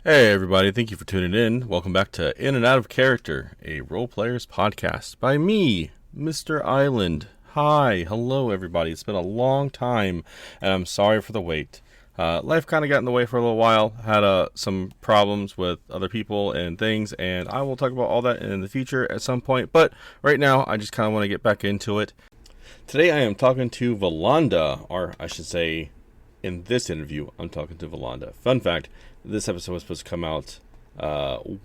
Hey everybody, thank you for tuning in. Welcome back to In and Out of Character, a Roleplayers podcast by me, Mr. Island. Hi, hello everybody. It's been a long time, and I'm sorry for the wait. Life kind of got in the way for a little while, had some problems with other people and things, and I will talk about all that in the future at some point, but right now I just kind of want to get back into it. Today I am talking to Volonda, or I should say, in this interview, I'm talking to Volonda. Fun fact, this episode was supposed to come out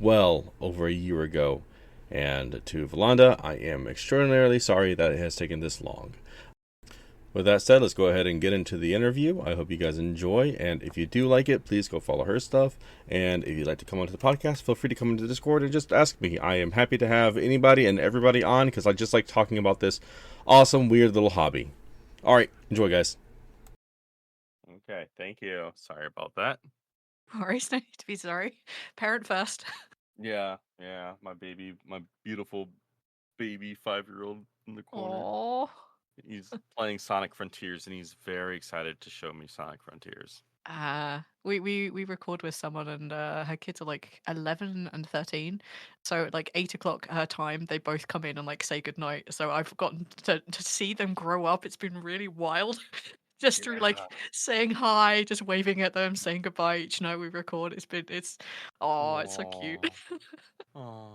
well over a year ago. And to Volonda, I am extraordinarily sorry that it has taken this long. With that said, let's go ahead and get into the interview. I hope you guys enjoy, and if you do like it, please go follow her stuff. And if you'd like to come onto the podcast, feel free to come into the Discord and just ask me. I am happy to have anybody and everybody on because I just like talking about this awesome, weird little hobby. All right, enjoy, guys. Okay, thank you. Sorry about that. Worries, no need to be sorry. Parent first. Yeah, my beautiful baby 5-year old in the corner. Oh. He's playing Sonic Frontiers and he's very excited to show me Sonic Frontiers. We record with someone and her kids are like 11 and 13. So at like 8 o'clock her time, they both come in and like say goodnight. So I've gotten to see them grow up. It's been really wild. Just through Yeah. like saying hi, just waving at them, saying goodbye each night we record. It's so cute. Aww. Aww.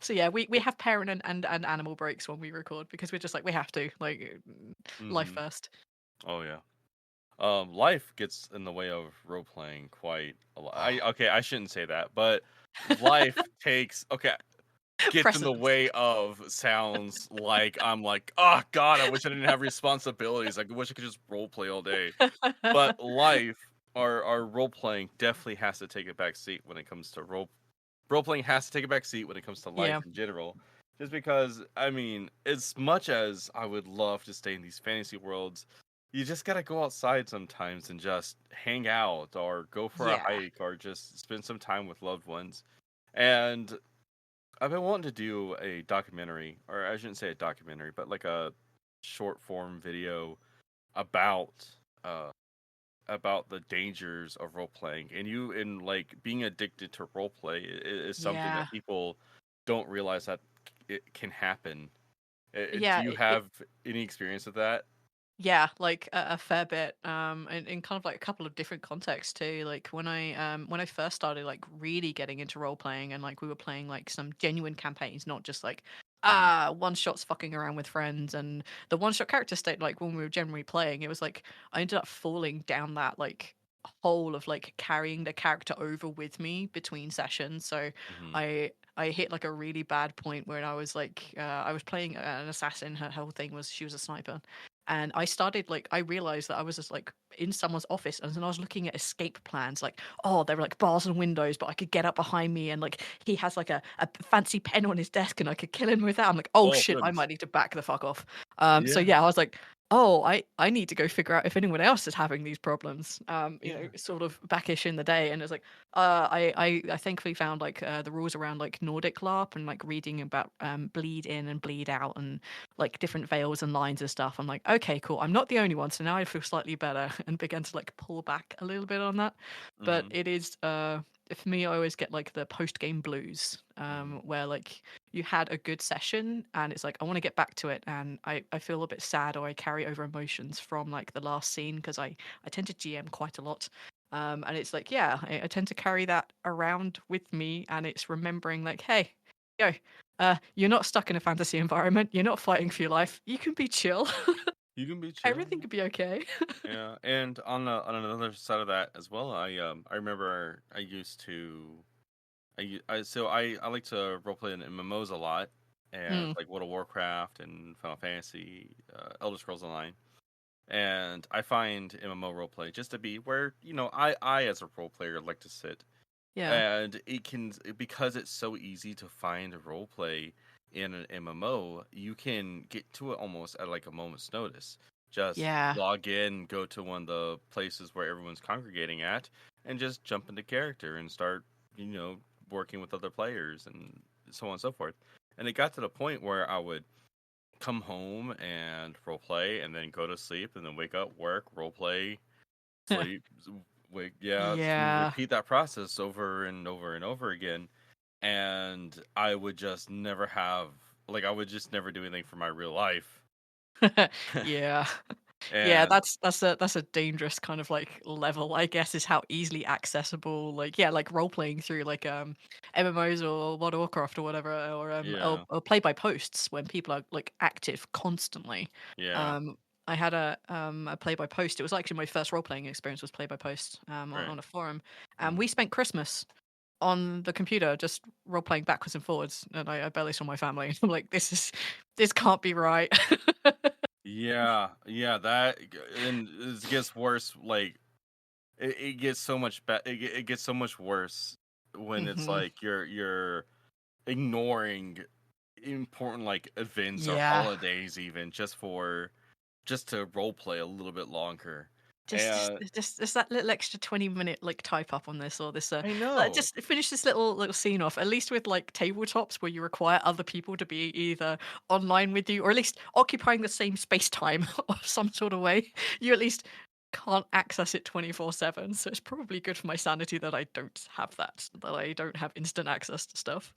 So yeah, we have parent and animal breaks when we record because we're just like we have to like life Mm-hmm. first. Oh yeah. Life gets in the way of role playing quite a lot. I shouldn't say that, but life takes gets in the Precedence. way of sounds like I'm like, oh god, I wish I didn't have responsibilities. Like, I wish I could just role play all day. But life, our role playing definitely has to take a back seat when it comes to role playing has to take a back seat when it comes to life Yeah. in general. Just because, I mean, as much as I would love to stay in these fantasy worlds, you just gotta go outside sometimes and just hang out or go for a Yeah. hike or just spend some time with loved ones. And I've been wanting to do a documentary, or I shouldn't say a documentary, but like a short form video about uh about the dangers of role playing and like being addicted to role play is something Yeah. that people don't realize that it can happen. Do Yeah, you have any experience with that? yeah, like a fair bit. In kind of like a couple of different contexts too. Like when I first started like really getting into role playing and like we were playing like some genuine campaigns, not just like Hmm. one shots fucking around with friends and the one shot character state like when we were generally playing, it was like I ended up falling down that like hole of like carrying the character over with me between sessions. So Hmm. I hit like a really bad point where I was like I was playing an assassin. Her whole thing was she was a sniper, and I started like I realized that I was just like in someone's office and then I was looking at escape plans like, oh, there were like bars and windows, but I could get up behind me and like he has like a fancy pen on his desk and I could kill him with that. I'm like, oh Oh shit, I goodness. might need to back the fuck off. So Yeah. yeah, I was like, oh, I need to go figure out if anyone else is having these problems. Yeah. Sort of backish in the day, and it's like, I thankfully found like the rules around like Nordic LARP and like reading about bleed in and bleed out and like different veils and lines and stuff. I'm like, okay, cool. I'm not the only one, so now I feel slightly better and began to like pull back a little bit on that. But Hmm. it is for me, I always get like the post game blues, Hmm. where like you had a good session and it's like I want to get back to it and I feel a bit sad or I carry over emotions from like the last scene because I tend to GM quite a lot. And it's like, yeah, I tend to carry that around with me and it's remembering like, hey, yo, you're not stuck in a fantasy environment. You're not fighting for your life. You can be chill. You can be chill. Everything could be okay. Yeah, and on another side of that as well, I remember I used to I like to roleplay in MMOs a lot, and Mm, like World of Warcraft and Final Fantasy, Elder Scrolls Online, and I find MMO roleplay just to be where I as a role player like to sit, yeah. and it can because it's so easy to find a role play in an MMO, you can get to it almost at like a moment's notice. Just Yeah. log in, go to one of the places where everyone's congregating at, and just jump into character and start, you know, working with other players and so on and so forth. And it got to the point where I would come home and role play and then go to sleep and then wake up, work, role play, sleep, we Yeah. repeat that process over and over and over again, and I would just never have like I would just never do anything for my real life. Yeah. Yeah, And that's a dangerous kind of like level, I guess, is how easily accessible, like yeah, like role playing through like MMOs or World of Warcraft or whatever, yeah, or play by posts when people are like active constantly. yeah, Um, I had a play by post. It was actually my first role playing experience was play by post right. on a forum, and Mhm. we spent Christmas on the computer just role playing backwards and forwards, and I barely saw my family. I'm like, this can't be right. Yeah, yeah, and it gets worse. Like it gets so much it gets so much worse when it's Hmm. like you're ignoring important like events or Yeah. holidays even just to role play a little bit longer. Just just And just that little extra 20-minute, like, type up on this or this, I know. just finish this little scene off, at least with, like, tabletops where you require other people to be either online with you or at least occupying the same space-time of some sort of way. You at least can't access it 24/7, so it's probably good for my sanity that I don't have that I don't have instant access to stuff.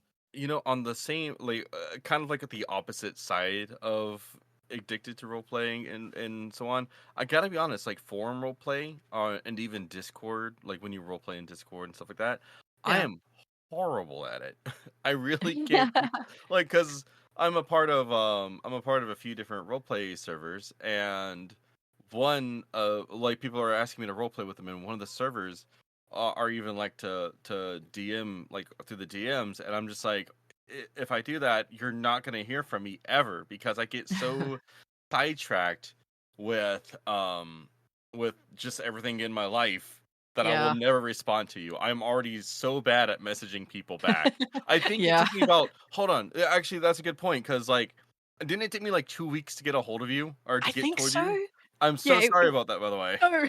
On the same like kind of like at the opposite side of addicted to role playing and so on. I gotta be honest, like forum role play, and even Discord, like when you role play in Discord and stuff like that, I Yeah. am horrible at it. I really can't like because I'm a part of a few different role play servers, and one like people are asking me to role play with them, and one of the servers are even like to DM like through the DMs, and I'm just like, If I do that, you're not gonna hear from me ever because I get so sidetracked with with just everything in my life that I will Yeah. never respond to you. I'm already so bad at messaging people back. I think it Yeah. took me about hold on, actually that's a good point because like didn't it take me like 2 weeks to get a hold of you or to I get think toward so. you? I'm Yeah, so sorry about that, by the way. no,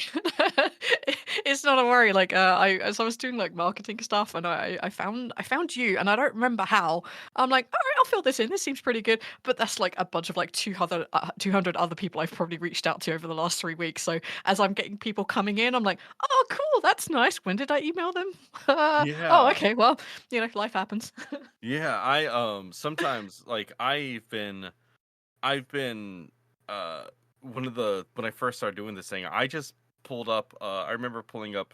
it's not a worry. Like, as I was doing like marketing stuff, and I found you, and I don't remember how. I'm like, all right, I'll fill this in. This seems pretty good. But that's like a bunch of like 200 other people I've probably reached out to over the last 3 weeks. So as I'm getting people coming in, I'm like, oh, cool, that's nice. When did I email them? Oh, Yeah. okay. Well, life happens. Yeah, I sometimes like I've been uh one of the when I first started doing this thing, I just pulled up I remember pulling up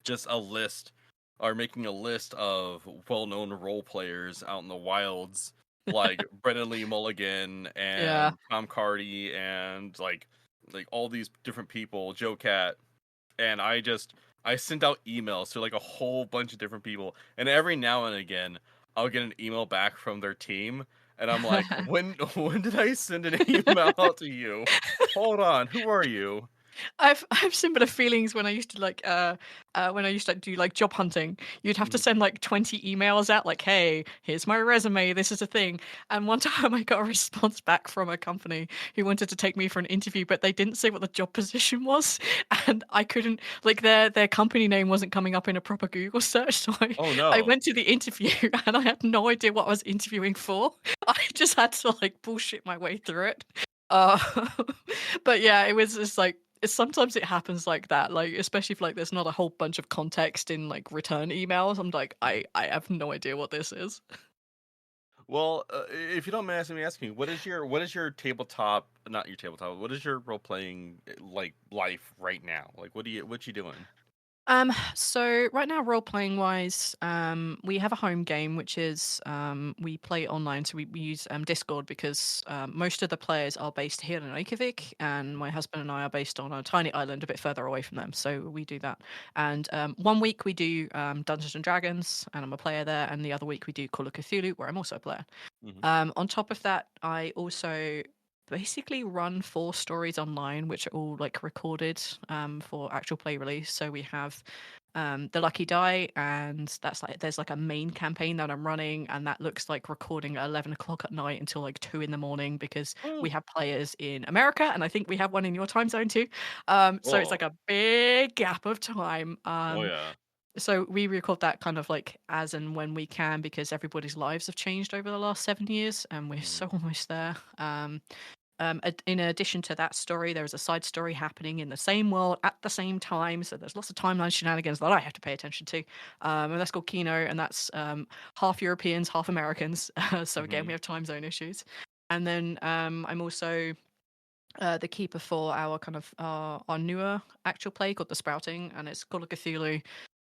just a list or making a list of well-known role players out in the wilds like Brennan Lee Mulligan Yeah. and Tom Cardy and like all these different people, Joe Cat, and I sent out emails to like a whole bunch of different people, and every now and again I'll get an email back from their team, and I'm like, when did I send an email out to you? Hold on, who are you? I've similar feelings when I used to when I used to do like job hunting. You'd have to Mhm. send like 20 emails out like, "Hey, here's my resume. This is a thing." And one time I got a response back from a company who wanted to take me for an interview, but they didn't say what the job position was, and I couldn't like their company name wasn't coming up in a proper Google search. So Oh I no. went to the interview and I had no idea what I was interviewing for. I just had to like bullshit my way through it. Uh, but yeah, it was just like sometimes it happens like that, like especially if like there's not a whole bunch of context in like return emails. I'm like, I have no idea what this is. Well, if you don't mind me asking, what is your tabletop? Not your tabletop. What is your role playing like life right now? Like, what you doing? So right now, role playing wise, we have a home game which is we play online. So we use Discord because most of the players are based here in Reykjavik, and my husband and I are based on a tiny island a bit further away from them. So we do that. And one week we do Dungeons and Dragons, and I'm a player there, and the other week we do Call of Cthulhu, where I'm also a player. Hmm. On top of that, I also basically run 4 stories online, which are all like recorded for actual play release. So we have the Lucky Die, and that's like there's like a main campaign that I'm running, and that looks like recording at 11 o'clock at night until like 2 in the morning because we Oh, have players in America, and I think we have one in your time zone too. So it's like oh, a big gap of time. oh yeah. So we record that kind of like as and when we can because everybody's lives have changed over the last 7 years and we're Mhm. so almost there. in addition to that story, there is a side story happening in the same world at the same time. So there's lots of timeline shenanigans that I have to pay attention to. And that's called Kino, and that's half Europeans, half Americans. So again, Mm-hmm. we have time zone issues. And then I'm also the keeper for our kind of our newer actual play called The Sprouting, and it's Call of Cthulhu,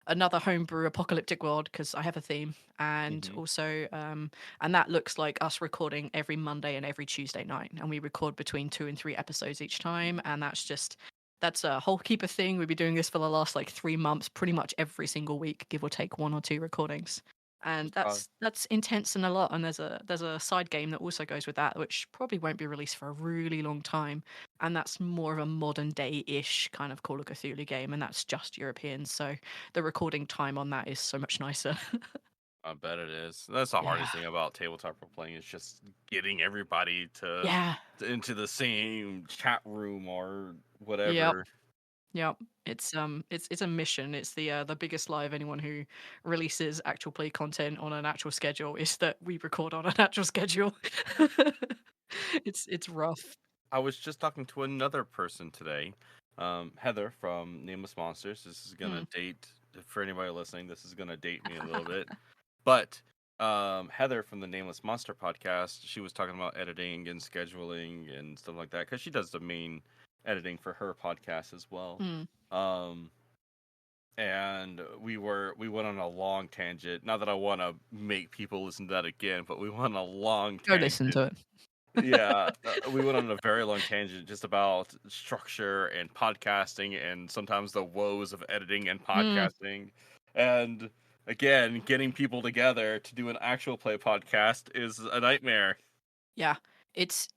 another homebrew apocalyptic world because I have a theme, and Mm-hmm. also and that looks like us recording every Monday and every Tuesday night, and we record between 2 and 3 episodes each time, and that's a whole keeper thing. We've been doing this for the last like 3 months, pretty much every single week, give or take 1 or 2 recordings. And that's intense and a lot. And there's a side game that also goes with that, which probably won't be released for a really long time. And that's more of a modern day-ish kind of Call of Cthulhu game, and that's just Europeans. So the recording time on that is so much nicer. I bet it is. That's the Yeah. hardest thing about tabletop role playing is just getting everybody Yeah. into the same chat room or Yep. whatever. Yep. It's a mission. It's the biggest lie of anyone who releases actual play content on an actual schedule is that we record on an actual schedule. It's rough. I was just talking to another person today, Heather from Nameless Monsters. This is gonna Mm. date for anybody listening. This is gonna date me a little bit, but Heather from the Nameless Monster podcast, she was talking about editing and scheduling and stuff like that because she does the main editing for her podcast as well. Mm. Um, and we went on a long tangent. Not that I want to make people listen to that again, but we went on a long Go listen tangent. to it. Yeah, we went on a very long tangent just about structure and podcasting and sometimes the woes of editing and Mm. podcasting. And again, getting people together to do an actual play podcast is a nightmare. Yeah. It's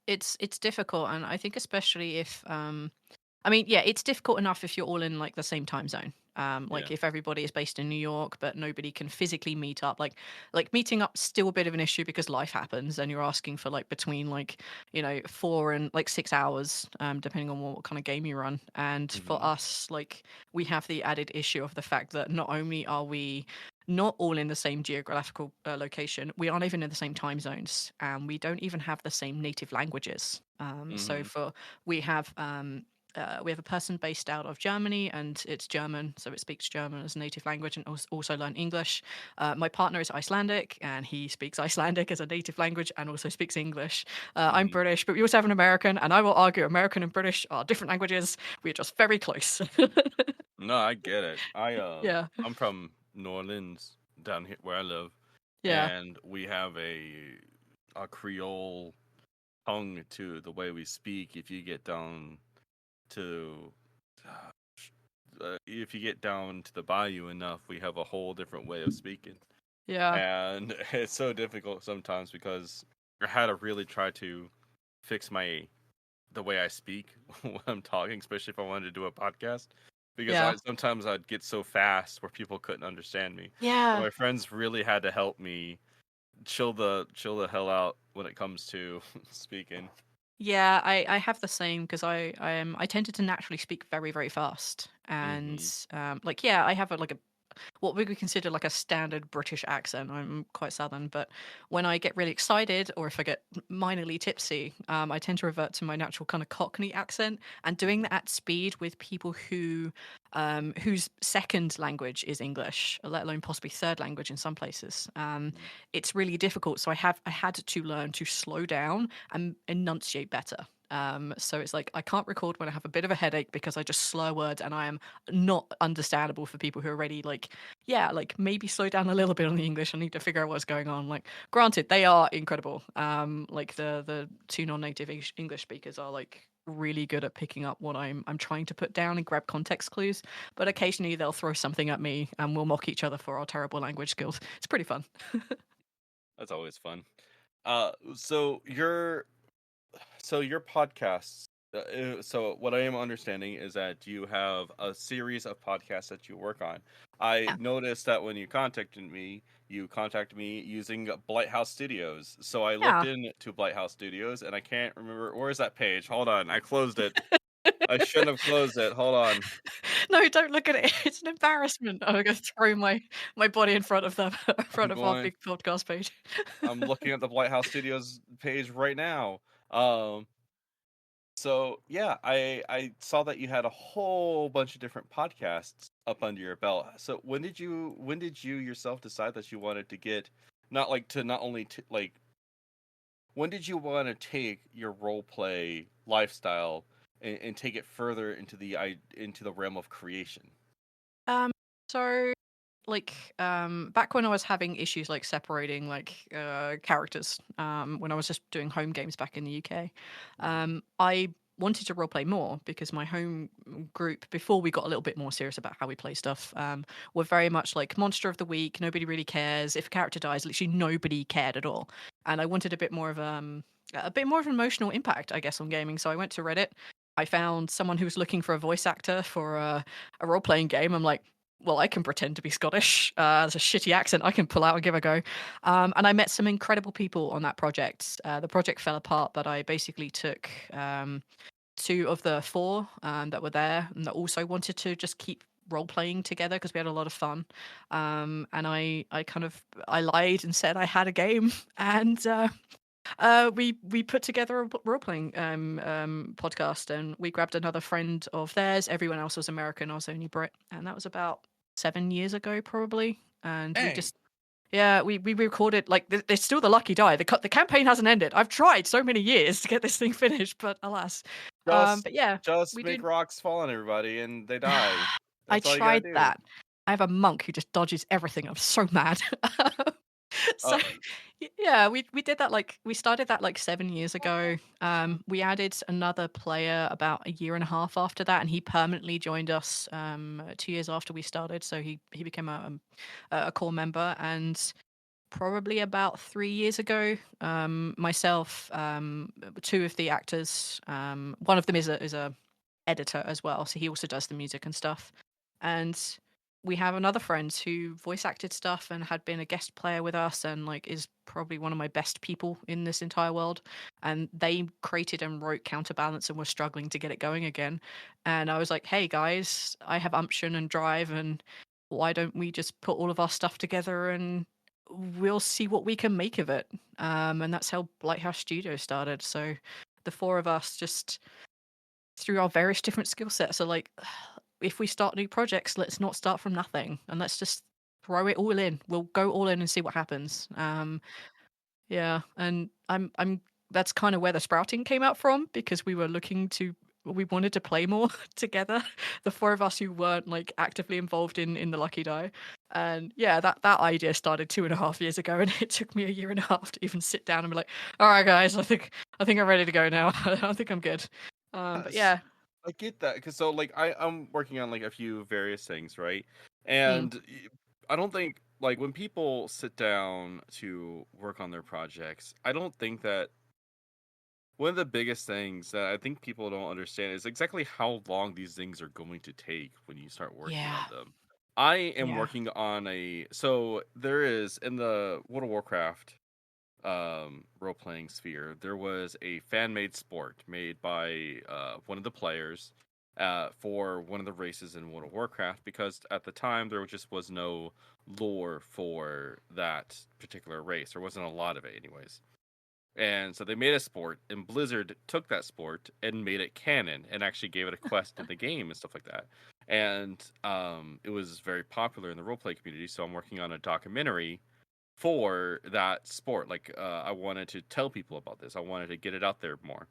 difficult, and I think especially if I mean, yeah, it's difficult enough if you're all in like the same time zone. Yeah. Like if everybody is based in New York, but nobody can physically meet up. Like meeting up's still a bit of an issue because life happens, and you're asking for like between like 4 and like 6 hours, depending on what kind of game you run. And for Hmm. us, like we have the added issue of the fact that not only are we not all in the same geographical location, we aren't even in the same time zones, and we don't even have the same native languages. So Hmm. for we have a person based out of Germany, and it's German, so it speaks German as a native language, and also learn English. My partner is Icelandic, and he speaks Icelandic as a native language and also speaks English. I'm Hmm. British, but we also have an American, and I will argue American and British are different languages. We're just very close. No, I get it. Yeah, I'm from New Orleans down here where I live, yeah, and we have a Creole tongue to the way we speak. If you get down to if you get down to the bayou enough, we have a whole different way of speaking, yeah, and it's so difficult sometimes because I had to really try to fix the way I speak when I'm talking, especially if I wanted to do a podcast. Because yeah, I'd get so fast where people couldn't understand me. And yeah. my friends really had to help me chill the hell out when it comes to speaking. Yeah, I have the same because I tended to naturally speak very very fast, and Hmm. like yeah, I have like a what we would consider like a standard British accent. I'm quite southern, but when I get really excited or if I get minorly tipsy, I tend to revert to my natural kind of Cockney accent. And doing Hmm. that at speed with people whose second language is English, let alone possibly third language in some places, it's really difficult. So I had to learn to slow down and enunciate better. So it's like I can't record when I have a bit of a headache because I just slur words and I am not understandable for people who are already like, yeah, like maybe slow down a little bit on the English. I need to figure out what's going on. Like, granted, they are incredible. Like the two non-native English speakers are like really good at picking up what I'm trying to put down and grab context clues. But Hmm. occasionally they'll throw something at me and we'll mock each other for our terrible language skills. It's pretty fun. That's always fun. Uh, so your your podcasts. So what I am understanding is that you have a series of podcasts that you work on. I Yeah. noticed that when you contacted me using Blighthouse Studios. So I looked Yeah. into Blighthouse Studios, and I can't remember where's that page. Hold on, I closed it. I shouldn't have closed it. Hold on. No, don't look at it. It's an embarrassment. I'm gonna throw my body in front of them, in I'm front of our going. big podcast page. I'm looking at the Blighthouse Studios page right now. Um, So yeah, I saw that you had a whole bunch of different podcasts up under your belt. So when did you yourself decide that you wanted to get not like to not only like when did you want to take your role play lifestyle and take it further into into the realm of creation? Um, so back when I was having issues like separating characters, when I was just doing home games back in the UK, Mhm. I wanted to roleplay more because my home group, before we got a little bit more serious about how we play stuff, were very much like monster of the week. Nobody really cares if a character dies. Literally nobody cared at all, and I wanted a bit more of an emotional impact, I guess, on gaming. So I went to Reddit. I found someone who was looking for a voice actor for a role playing game. I'm like, well, I can pretend to be Scottish. There's a shitty accent I can pull out and give a go. And I met some incredible people on that project. The project fell apart, but I basically took two of the four that were there and that also wanted to just keep role playing together because we had a lot of fun. And I lied and said I had a game, and we put together a role playing podcast, and we grabbed another friend of theirs. Everyone else was American. I was only Brit, and that was about 7 years ago, probably. And we Dang, just yeah, we recorded like there's still the lucky die. The campaign hasn't ended. I've tried so many years to get this thing finished, but alas. just But yeah, just we make did. rocks fall on everybody and they die. I That's all you gotta tried do. that. I have a monk who just dodges everything. I'm so mad. So Uh, yeah, we did that like we started that like 7 years ago. We added another player about a year and a half after that, and he permanently joined us 2 years after we started. So he became a core member, and probably about 3 years ago, myself, two of the actors, one of them is a editor as well, so he also does the music and stuff. And we have another friend who voice acted stuff and had been a guest player with us and like is probably one of my best people in this entire world. And they created and wrote Counterbalance and were struggling to get it going again. And I was like, hey guys, I have umption and drive, and why don't we just put all of our stuff together and we'll see what we can make of it. And that's how Blighthouse Studio started. So the four of us just through our various different skill sets are like, if we start new projects, let's not start from nothing and let's just throw it all in. We'll go all in and see what happens. Yeah, and I'm that's kind of where the sprouting came out from because we wanted to play more together, the four of us who weren't like actively involved in the Lucky Die. And yeah, that idea started 2.5 years ago, and it took me a year and a half to even sit down and be like, all right guys, I think I'm ready to go now. I think I'm good. But Yes, yeah. I get that because so like I'm working on like a few various things, right? Mm, I don't think like when people sit down to work on their projects, I don't think that one of the biggest things that I think people don't understand is exactly how long these things are going to take when you start working yeah. on them. I am Yeah. working on so there is in the World of Warcraft role playing sphere, there was a fan made sport made by one of the players for one of the races in World of Warcraft because at the time there just was no lore for that particular race. There wasn't a lot of it, anyways. And so they made a sport, and Blizzard took that sport and made it canon and actually gave it a quest in the game and stuff like that. And it was very popular in the roleplay community. So I'm working on a documentary for that sport. Like I wanted to tell people about this. I wanted to get it out there more,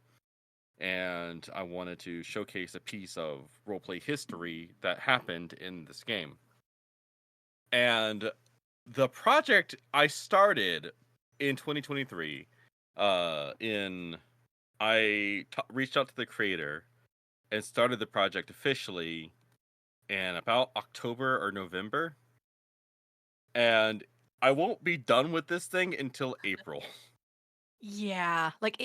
and I wanted to showcase a piece of roleplay history that happened in this game. And the project I started in 2023. In reached out to the creator and started the project officially in about October or November, and I won't be done with this thing until April. Yeah, like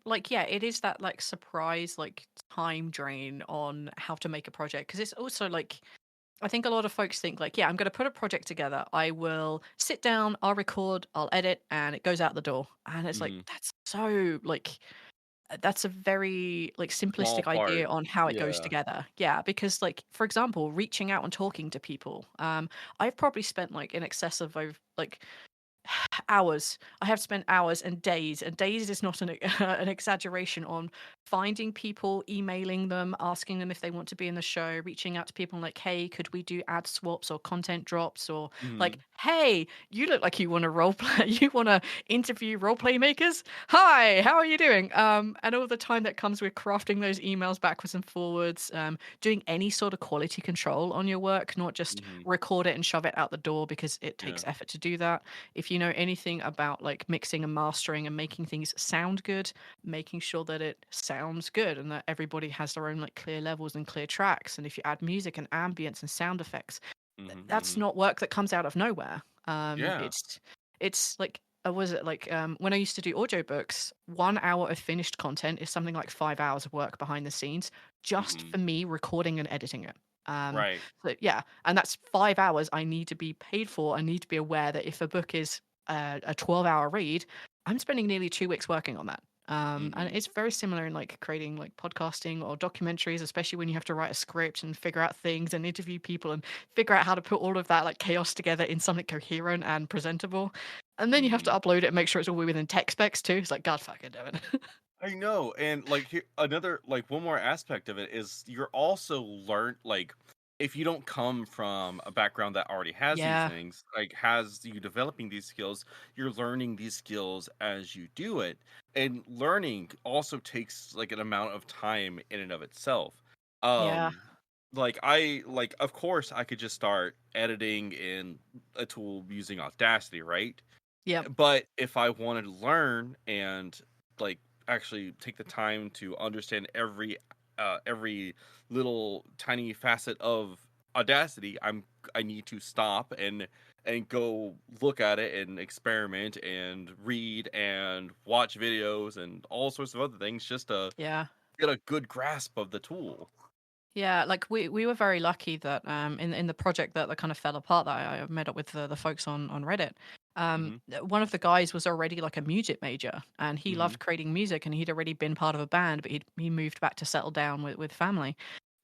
like yeah, it is that like surprise like time drain on how to make a project because it's also like I think a lot of folks think like yeah, I'm going to put a project together. I will sit down, I'll record, I'll edit, and it goes out the door. And it's like Hmm. that's so like that's a very like Small simplistic idea part. on how it goes Yeah. together. Yeah, because like for example, reaching out and talking to people. I've probably spent like in excess of like hours. I have spent hours and days is not an an exaggeration on finding people, emailing them, asking them if they want to be in the show, reaching out to people like, hey, could we do ad swaps or content drops? Or like, Mhm. hey, you look like you want to role play, you want to interview role play makers. Hi, how are you doing? And all the time that comes with crafting those emails backwards and forwards, doing any sort of quality control on your work, not just Mhm. record it and shove it out the door because it Yeah. takes effort to do that. If you know anything about like mixing and mastering and making things sound good, making sure that it sounds good and that everybody has their own like clear levels and clear tracks. And if you add music and ambience and sound effects, Mhm. that's Mhm. not work that comes out of nowhere. Yeah. It's like was it like when I used to do audiobooks, 1 hour of finished content is something like 5 hours of work behind the scenes just Mhm. for me recording and editing it. Um, Right. so yeah, and that's 5 hours I need to be paid for. I need to be aware that if a book is a 12-hour read, I'm spending nearly 2 weeks working on that. And Mhm. it's very similar in like creating like podcasting or documentaries, especially when you have to write a script and figure out things and interview people and figure out how to put all of that like chaos together in something coherent and presentable. And then you have to Mhm. upload it and make sure it's all within tech specs too. It's like, God fucking damn it. I know, and like here, another like one more aspect of it is you're also learn like if you don't come from a background that already has these Yeah. things, like has you developing these skills, you're learning these skills as you do it, and learning also takes like an amount of time in and of itself. Yeah. Um, like of course I could just start editing in a tool using Audacity, right? Yep. But if I wanted to learn and like actually take the time to understand every little tiny facet of Audacity, I need to stop and go look at it and experiment and read and watch videos and all sorts of other things just to Yeah. get a good grasp of the tool. Yeah, like we were very lucky that in the project that kind of fell apart that I met up with the folks on Reddit. Mhm. One of the guys was already like a music major and he Mhm. loved creating music and he'd already been part of a band, but he moved back to settle down with family.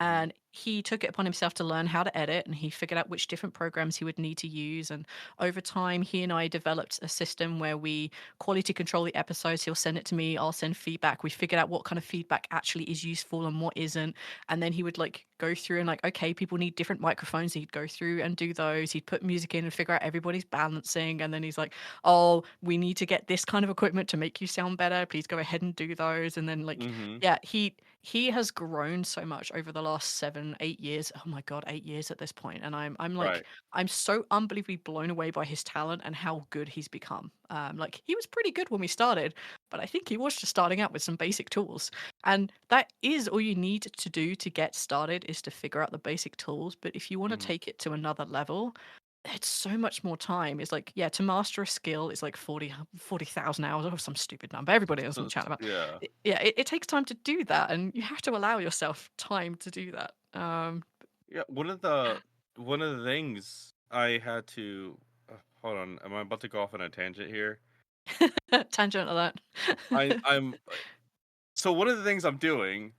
Mhm. And he took it upon himself to learn how to edit and he figured out which different programs he would need to use. And over time, he and I developed a system where we quality control the episodes. He'll send it to me, I'll send feedback. We figured out what kind of feedback actually is useful and what isn't. And then he would like go through and like, okay, people need different microphones. He'd go through and do those. He'd put music in and figure out everybody's balancing. And then he's like, oh, we need to get this kind of equipment to make you sound better. Please go ahead and do those. And then like, Mhm. yeah, he has grown so much over the last 7 8 years. Oh my god, 8 years at this point. And I'm like Right. I'm so unbelievably blown away by his talent and how good he's become. Like he was pretty good when we started, but I think he was just starting out with some basic tools. And that is all you need to do to get started is to figure out the basic tools. But if you want to Mhm. take it to another level, it's so much more time. It's like, yeah, to master a skill is like 40,000 hours or some stupid number. Everybody else in the chat about. Yeah. Yeah, it takes time to do that, and you have to allow yourself time to do that. Yeah, one of the things I had to hold on, am I about to go off on a tangent here? Tangent alert. I'm so one of the things I'm doing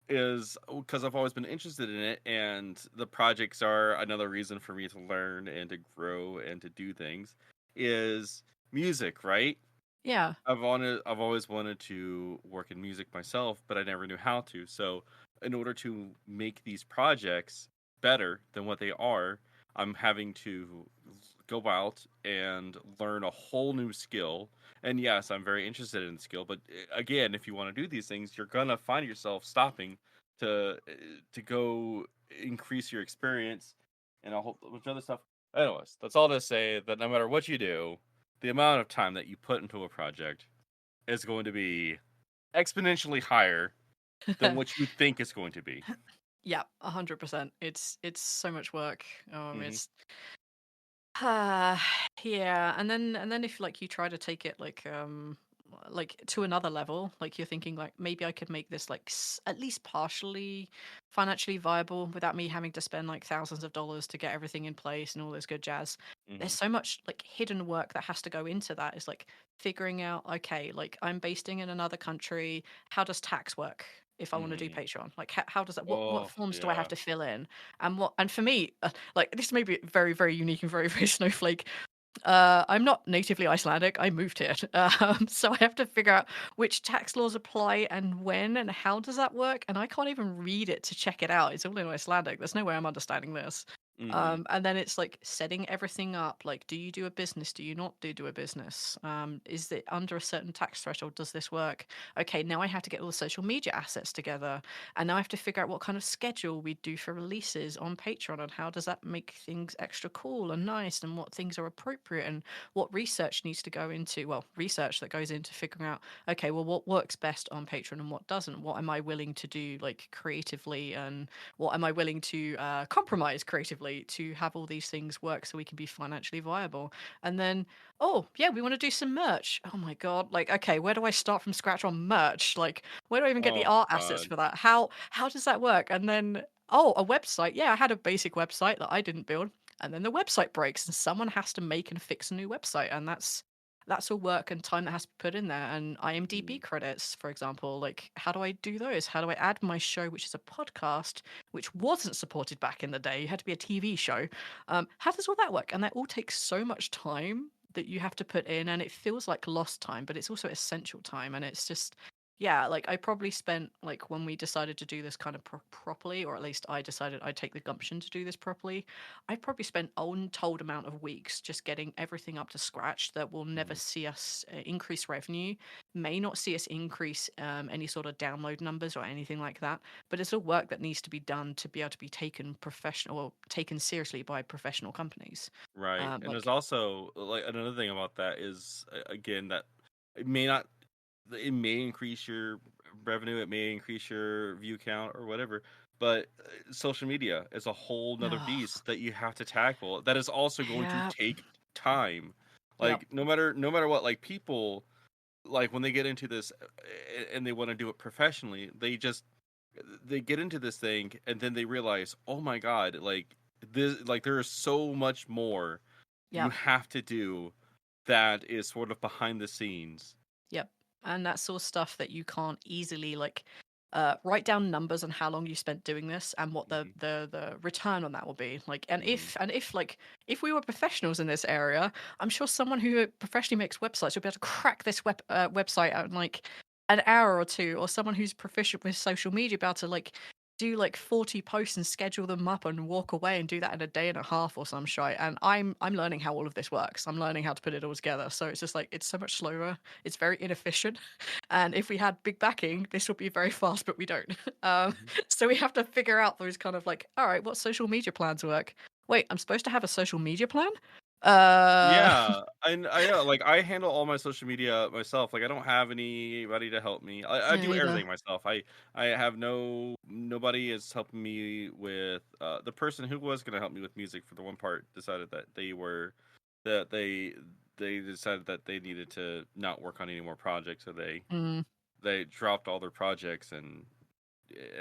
is because I've always been interested in it, and the projects are another reason for me to learn and to grow and to do things, is music, right? Yeah, I've always wanted to work in music myself, but I never knew how to. So, in order to make these projects better than what they are, I'm having to go out and learn a whole new skill. And yes, I'm very interested in the skill, but again, if you want to do these things, you're gonna find yourself stopping to go increase your experience and a whole bunch of other stuff. Anyways, that's all to say that no matter what you do, the amount of time that you put into a project is going to be exponentially higher than what you think it's going to be. yeah, 100%. It's so much work. Hmm. It's yeah, and then if like you try to take it like to another level, like you're thinking like maybe I could make this like at least partially financially viable without me having to spend like thousands of dollars to get everything in place and all this good jazz. There's Hmm. so much like hidden work that has to go into that. It's like figuring out, okay, like I'm basing in another country. How does tax work? If I want to do Hmm. Patreon, like how does that? What Oh forms do I have yeah. to fill in? And what? And for me, like this may be very very unique and very very snowflake. I'm not natively Icelandic. I moved here, so I have to figure out which tax laws apply and when and how does that work. And I can't even read it to check it out. It's all in Icelandic. There's no way I'm understanding this. Mm-hmm. And then it's like setting everything up. Like, do you do a business? Do you not do a business? Is it under a certain tax threshold? Does this work? Okay, now I have to get all the social media assets together, and now I have to figure out what kind of schedule we do for releases on Patreon, and how does that make things extra cool and nice, and what things are appropriate, and what research needs to go into. Well, research that goes into figuring out, okay, well, what works best on Patreon and what doesn't. What am I willing to do, like creatively, and what am I willing to compromise creatively to have all these things work so we can be financially viable. And then, oh yeah, we want to do some merch. Oh my god, like, okay, where do I start from scratch on merch? Like, where do I even get the Oh art assets God. for that? How does that work? And then, oh, a website. Yeah, I had a basic website that I didn't build, and then the website breaks and someone has to make and fix a new website, and that's all work and time that has to be put in there. And Mm-hmm. IMDb credits, for example, like, how do I do those? How do I add my show, which is a podcast, which wasn't supported back in the day? You had to be a TV show. How does all that work? And that all takes so much time that you have to put in, and it feels like lost time, but it's also essential time. And it's just, yeah, like I probably spent, like, when we decided to do this kind of properly, or at least I decided I'd take the gumption to do this properly, I probably spent untold amount of weeks just getting everything up to scratch that will never Mm-hmm. see us increase revenue, may not see us increase any sort of download numbers or anything like that, but it's all work that needs to be done to be able to be taken professional or taken seriously by professional companies. Right. And there's Like, also like another thing about that is again that it may not it may increase your revenue, it may increase your view count or whatever, but social media is a whole nother ugh, beast that you have to tackle. That is also going to yeah, take time. yep, Like no matter what, like people like when they get into this and they want to do it professionally, they get into this thing and then they realize, oh my god, like there is so much more you yep. have to do that is sort of behind the scenes. Yep. And that's all stuff that you can't easily, like, write down numbers on how long you spent doing this and what the Hmm. the return on that will be. Like, and Hmm. if like, if we were professionals in this area, I'm sure someone who professionally makes websites would be able to crack this website out in like an hour or two, or someone who's proficient with social media be able to like do like 40 posts and schedule them up and walk away and do that in a day and a half or some shite. And I'm learning how all of this works. I'm learning how to put it all together. So it's just like, it's so much slower, it's very inefficient. And if we had big backing, this would be very fast, but we don't. Hmm. So we have to figure out those kind of like, all right, what social media plans work? Wait, I'm supposed to have a social media plan? Uh, Yeah, I know. Like I handle all my social media myself. Like I don't have anybody to help me. I Me do neither. everything myself. I have nobody is helping me with the person who was gonna help me with music for the one part decided that that they decided that they needed to not work on any more projects, so Mm, they dropped all their projects and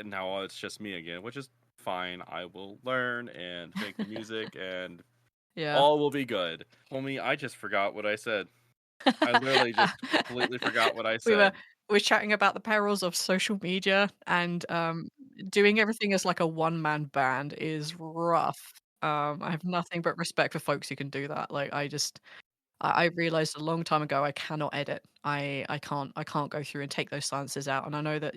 now it's just me again, which is fine. I will learn and make the music and yeah. all will be good. Homie, I just forgot what I said. I literally just completely forgot what I we were said. we were chatting about the perils of social media, and doing everything as like a one man band is rough. I have nothing but respect for folks who can do that. Like, I realized a long time ago I cannot edit. I can't go through and take those silences out. And I know that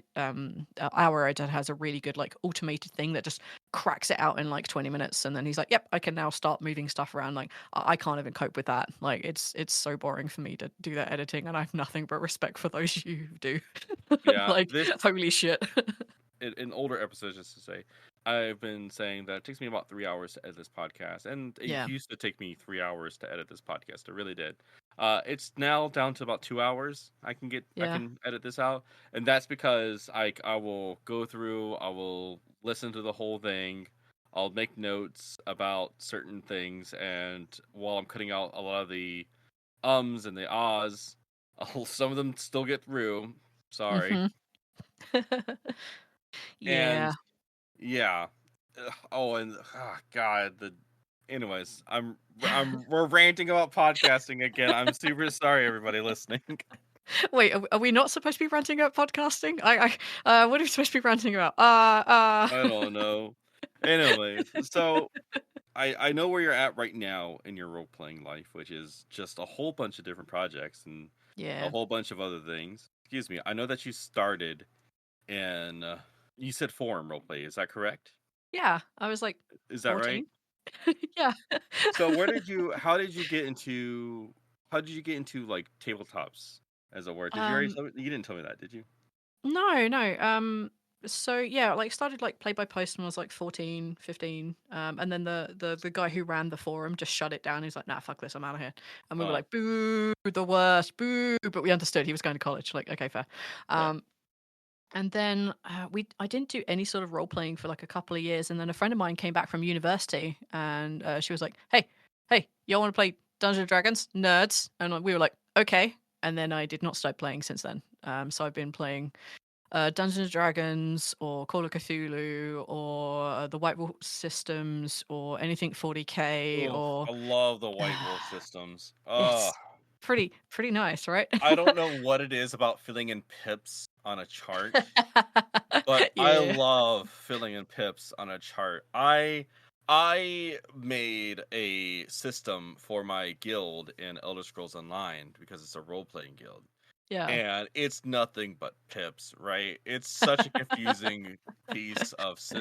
our editor has a really good like automated thing that just cracks it out in like 20 minutes, and then he's like, "Yep, I can now start moving stuff around." Like, I can't even cope with that. Like, it's so boring for me to do that editing, and I have nothing but respect for those who do. Yeah, Like, this holy shit. in older episodes, just to say, I've been saying that it takes me about 3 hours to edit this podcast, and it Yeah, used to take me 3 hours to edit this podcast. It really did. It's now down to about 2 hours. I yeah. can edit this out, and that's because I will go through, I will listen to the whole thing, I'll make notes about certain things, and while I'm cutting out a lot of the ums and the ahs, some of them still get through. Sorry, Hmm. and Yeah. yeah. Oh, and God, the. Anyways, we're ranting about podcasting again. I'm super sorry, everybody listening. Wait, are we not supposed to be ranting about podcasting? What are we supposed to be ranting about? I don't know. Anyways, so I know where you're at right now in your role playing life, which is just a whole bunch of different projects and a Yeah. whole bunch of other things. Excuse me. I know that you started in you said forum role play. Is that correct? Yeah, I was like Is that right? 14. Yeah. So where did you? How did you get into? How did you get into like tabletops as a word? Did you already Um, tell me? You didn't tell me that, did you? no, no. So yeah, like started like play by post when I was like 14, 15. And then the guy who ran the forum just shut it down. He's like, nah, fuck this, I'm out of here. And we were Uh, like, boo, the worst, boo. But we understood he was going to college. Like, okay, fair. yeah. Um, and then I didn't do any sort of role playing for like a couple of years. And then a friend of mine came back from university, and she was like, hey, y'all want to play Dungeons and Dragons, nerds? And we were like, okay. And then I did not stop playing since then. So I've been playing Dungeons and Dragons or Call of Cthulhu or the White Wolf systems or anything 40k Oh, or I love the white wolf systems. it's pretty nice, right? I don't know what it is about filling in pips on a chart, but I Yeah, love filling in pips on a chart. I made a system for my guild in Elder Scrolls Online because it's a role playing guild. yeah, And it's nothing but pips, right? It's such a confusing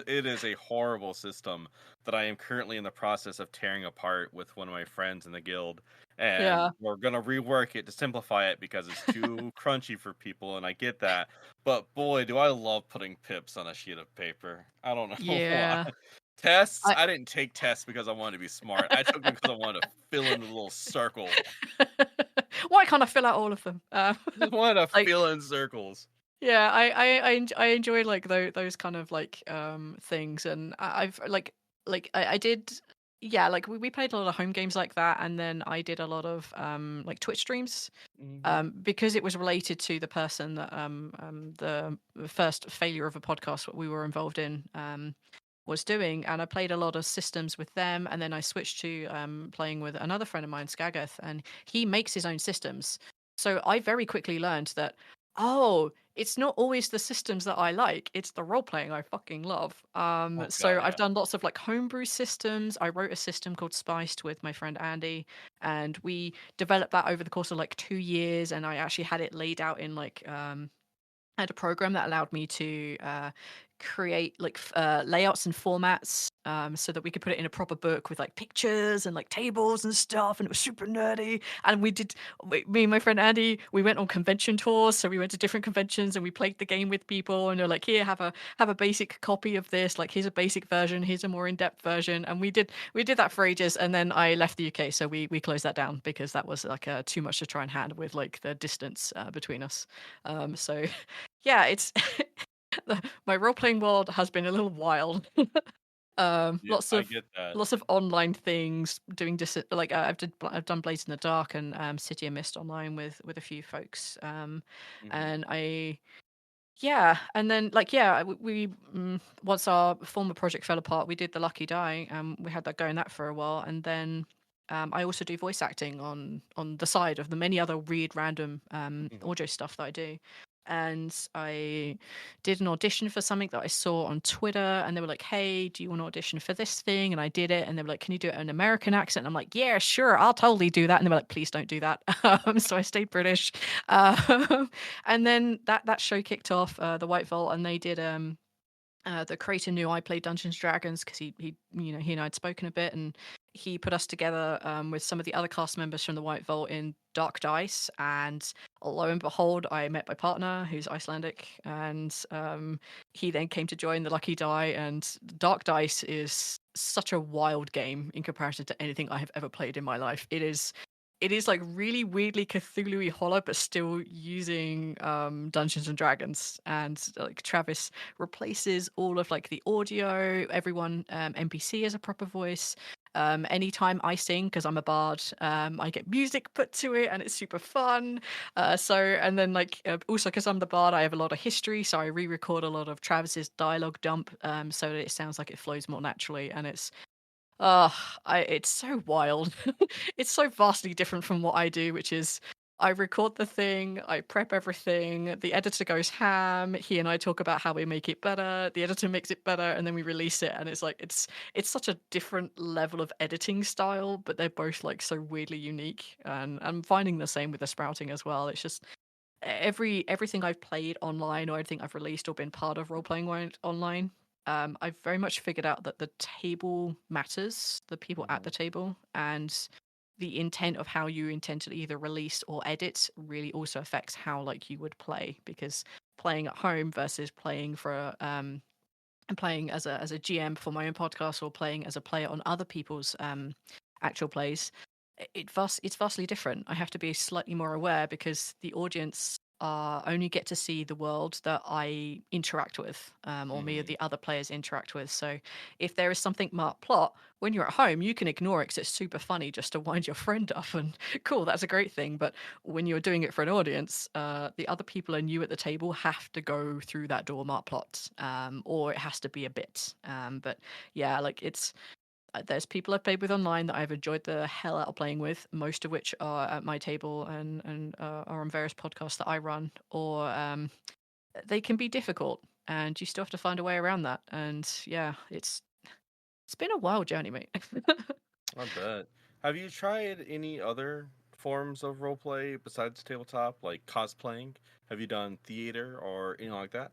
it is a horrible system that I am currently in the process of tearing apart with one of my friends in the guild, and yeah, we're gonna rework it to simplify it because it's too crunchy for people, and I get that. But boy, do I love putting pips on a sheet of paper. I don't know why. yeah. Tests, I I didn't take tests because I wanted to be smart. I took them because I wanted to fill in the little circle. Why can't I fill out all of them? I just wanted to Like, fill in circles. yeah, I enjoy like those kind of like things, and I've like I did, yeah, like we played a lot of home games like that, and then I did a lot of like Twitch streams Mhm. because it was related to the person that the first failure of a podcast what we were involved in was doing, and I played a lot of systems with them, and then I switched to playing with another friend of mine, Skagath, and he makes his own systems. So I very quickly learned that, oh, it's not always the systems that I like, it's the role playing I fucking love. Oh So god, I've yeah. done lots of like homebrew systems. I wrote a system called Spiced with my friend Andy, and we developed that over the course of like 2 years, and I actually had it laid out in like I had a program that allowed me to create like layouts and formats so that we could put it in a proper book with like pictures and like tables and stuff, and it was super nerdy. And me and my friend Andy, we went on convention tours, so we went to different conventions and we played the game with people, and they're like, here, have a basic copy of this, like here's a basic version, here's a more in-depth version. And we did that for ages, and then I left the UK, so we closed that down because that was like too much to try and handle with like the distance between us. So yeah, it's my role playing world has been a little wild. Yeah, Lots I of get that. online things, doing like I've done Blades in the Dark and City of Mist online with a few folks. Mhm, And I yeah, and then like yeah, once our former project fell apart, we did the Lucky Die. We had that going that for a while, and then I also do voice acting on the side of the many other weird random mhm. audio stuff that I do. And I did an audition for something that I saw on Twitter, and they were like, "Hey, do you want to audition for this thing?" And I did it, and they were like, "Can you do it in an American accent?" And I'm like, "Yeah, sure, I'll totally do that." And they were like, "Please don't do that." So I stayed British. Um, and then that show kicked off, the White Vault, and they did the creator knew I played Dungeons and Dragons because he and I had spoken a bit, and he put us together with some of the other cast members from the White Vault in Dark Dice, and lo and behold, I met my partner who's Icelandic, and he then came to join the Lucky Die. And Dark Dice is such a wild game in comparison to anything I have ever played in my life. It is like really weirdly Cthulhu-y hollow, but still using Dungeons and Dragons. And like Travis replaces all of like the audio, everyone NPC has a proper voice. Anytime I sing, because I'm a bard, I get music put to it, and it's super fun. And then like also because I'm the bard, I have a lot of history, so I re-record a lot of Travis's dialogue dump, so that it sounds like it flows more naturally, and uh, it's so wild. It's so vastly different from what I do, which is I record the thing, I prep everything, the editor goes ham, he and I talk about how we make it better, the editor makes it better, and then we release it, and it's like it's such a different level of editing style, but they're both like so weirdly unique. And I'm finding the same with the sprouting as well. It's just everything I've played online or anything I've released or been part of role playing online, I've very much figured out that the table matters, the people at Hmm. the table, and the intent of how you intend to either release or edit really also affects how like you would play, because playing at home versus playing for and playing as a GM for my own podcast or playing as a player on other people's actual plays, it's vastly different. I have to be slightly more aware because the audience only get to see the world that I interact with, or me or Hmm. the other players interact with. So if there is something marked plot, when you're at home, you can ignore it because it's super funny just to wind your friend up and cool, that's a great thing. But when you're doing it for an audience, the other people and you at the table have to go through that door marked plot, or it has to be a bit. But yeah, like there's people I've played with online that I've enjoyed the hell out of playing with, most of which are at my table and are on various podcasts that I run, or they can be difficult, and you still have to find a way around that. And yeah, it's been a wild journey, mate. I bet. Have you tried any other forms of role play besides tabletop, like cosplaying? Have you done theater or anything like that?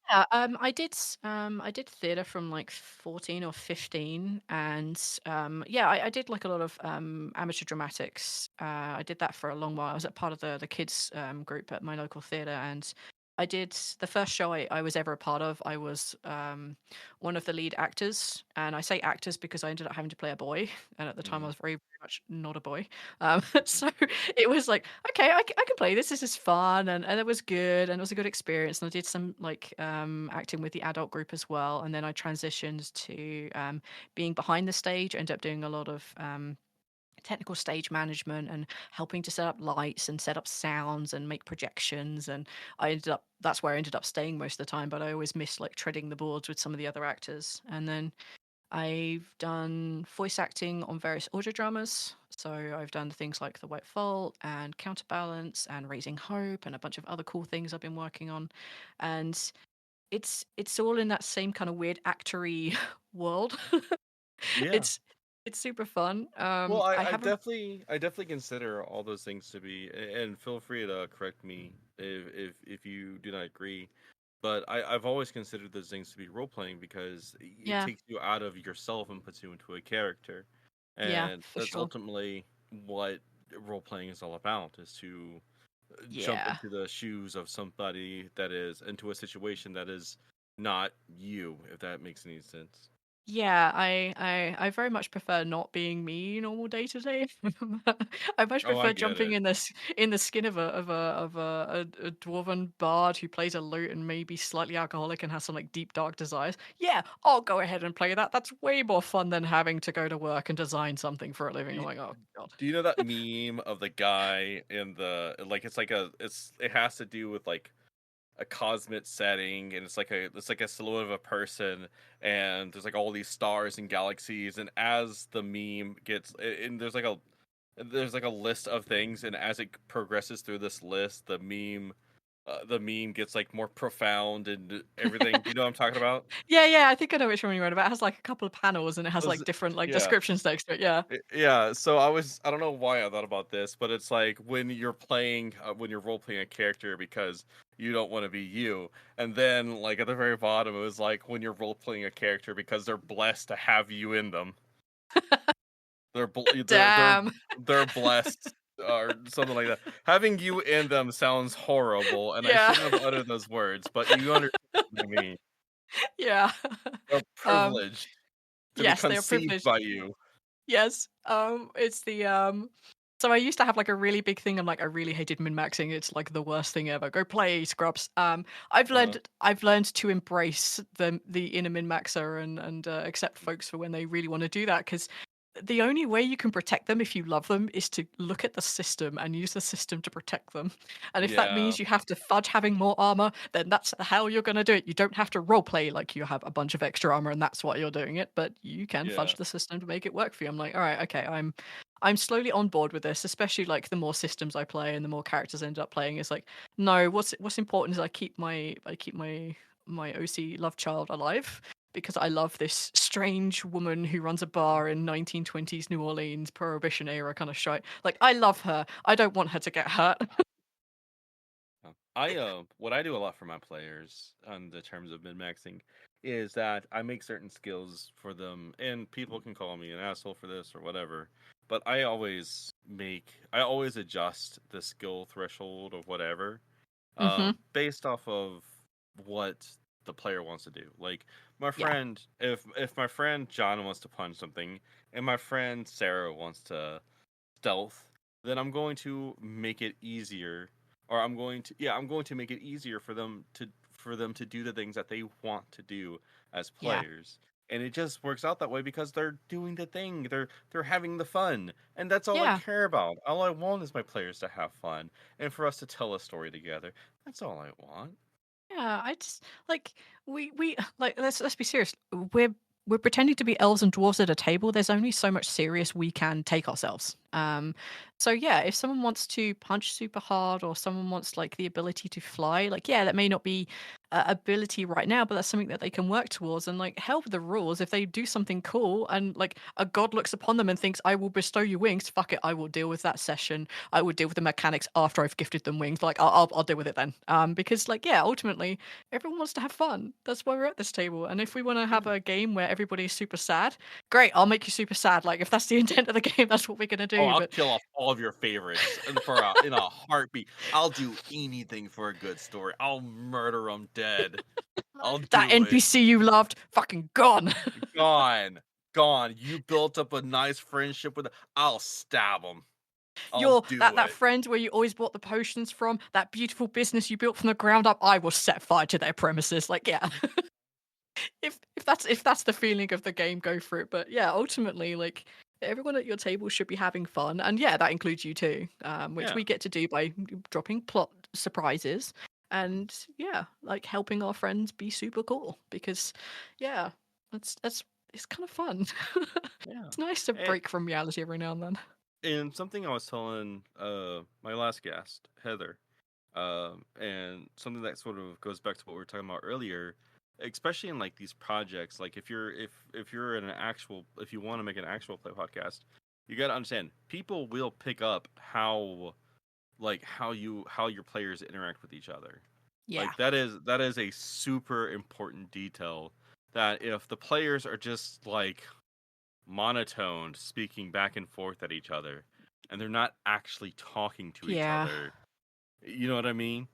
Yeah, I did theatre from like 14 or 15, and yeah, I did like a lot of amateur dramatics. I did that for a long while. I was at part of the kids group at my local theatre, and I did the first show I was ever a part of. I was one of the lead actors, and I say actors because I ended up having to play a boy, and at the time I Hmm. was very, very much not a boy. So it was like, okay, I can play this. This is fun, and it was good, and it was a good experience. And I did some like acting with the adult group as well, and then I transitioned to being behind the stage. I ended up doing a lot of technical stage management and helping to set up lights and set up sounds and make projections. And that's where I ended up staying most of the time. But I always missed like treading the boards with some of the other actors. And then I've done voice acting on various audio dramas. So I've done things like The White Fault and Counterbalance and Raising Hope and a bunch of other cool things I've been working on. And it's all in that same kind of weird actory world. Yeah. it's it's super fun. Well, I I haven't. definitely consider all those things to be, and feel free to correct me if you do not agree. But I've always considered those things to be role playing because it Yeah, takes you out of yourself and puts you into a character, yeah, and for that's sure. ultimately what role playing is all about: is to jump Yeah. into the shoes of somebody that is into a situation that is not you, if that makes any sense. Yeah, I very much prefer not being me normal day to day. I much Oh, I prefer get jumping it. in the skin of a dwarven bard who plays a lute and maybe slightly alcoholic and has some like deep dark desires. Yeah, I'll go ahead and play that. That's way more fun than having to go to work and design something for a living. I'm You, like, oh god. do you know that meme of the guy in the like? It's like it has to do with like a cosmic setting, and it's like a silhouette of a person, and there's like all these stars and galaxies, and as the meme gets, and there's like a list of things, and as it progresses through this list, the meme gets like more profound and everything. Do you know what I'm talking about? Yeah, yeah, I think I know which one you're on about. It has like a couple of panels and it has Was- like different like Yeah. descriptions next to it. Yeah. Yeah, so I don't know why I thought about this, but it's like when you're playing, when you're role playing a character because you don't want to be you. And then, like, at the very bottom, it was like when you're role playing a character because they're blessed to have you in them. They're, bl- they're, they're, Damn. they're blessed, or something like that. Having you in them sounds horrible, and I Yeah. shouldn't have uttered those words, but you understand what I mean. Yeah. They're Um, privileged to be yes, they are conceived privileged. by you. Yes. It's the so I used to have like a really big thing. I'm like, I really hated min-maxing. It's like the worst thing ever. Go play scrubs. Uh-huh. I've learned to embrace the inner min-maxer and accept folks for when they really want to do that, because the only way you can protect them if you love them is to look at the system and use the system to protect them. And if that Yeah, means you have to fudge having more armor, then that's how you're going to do it. You don't have to roleplay like you have a bunch of extra armor and that's why you're doing it, but you can yeah. fudge the system to make it work for you. I'm like, all right, okay, I'm slowly on board with this, especially like the more systems I play and the more characters I end up playing. It's like, no, what's important is I keep my OC love child alive because I love this strange woman who runs a bar in 1920s New Orleans, Prohibition era kind of shit. Like, I love her. I don't want her to get hurt. I what I do a lot for my players on the terms of min maxing is that I make certain skills for them, and people can call me an asshole for this or whatever. But I always adjust the skill threshold of whatever, Hmm. based off of what the player wants to do. Like my Yeah. friend, if my friend John wants to punch something, and my friend Sarah wants to stealth, then I'm going to make it easier, or I'm going to make it easier for them to do the things that they want to do as Yeah. players. And it just works out that way because they're doing the thing. They're having the fun. And that's all I Yeah. care about. All I want is my players to have fun and for us to tell a story together. That's all I want. Yeah, I just like we like let's be serious. We're pretending to be elves and dwarves at a table. There's only so much serious we can take ourselves. So yeah, if someone wants to punch super hard or someone wants like the ability to fly, like yeah, that may not be ability right now, but that's something that they can work towards. And like hell with the rules. If they do something cool and like a god looks upon them and thinks, "I will bestow you wings," fuck it, I will deal with that session. I would deal with the mechanics after I've gifted them wings. Like I'll deal with it then. Because like yeah, ultimately everyone wants to have fun. That's why we're at this table. And if we want to have Yeah. a game where everybody's super sad, great. I'll make you super sad. Like if that's the intent of the game, that's what we're gonna Oh, do. I'll But kill off all of your favorites and in a heartbeat. I'll do anything for a good story. I'll murder them dead. I'll that do it. NPC you loved, fucking gone. Gone. Gone. You built up a nice friendship with. I'll stab them. I'll Your do that it. friend where you always bought the potions from, that beautiful business you built from the ground up, I will set fire to their premises. Like yeah. If that's the feeling of the game, go for it. But yeah, ultimately, like everyone at your table should be having fun, and yeah, that includes you too, which Yeah. we get to do by dropping plot surprises and yeah, like helping our friends be super cool because yeah, that's it's kind of fun. Yeah. It's nice to And, break from reality every now and then. and something I was telling my last guest, Heather, and something that sort of goes back to what we were talking about earlier, especially in like these projects, like if you're in an actual if you want to make an actual play podcast, you got to understand people will pick up how your players interact with each other. Yeah. Like that is a super important detail, that if the players are just like monotoned speaking back and forth at each other and they're not actually talking to each Yeah. other, you know what I mean?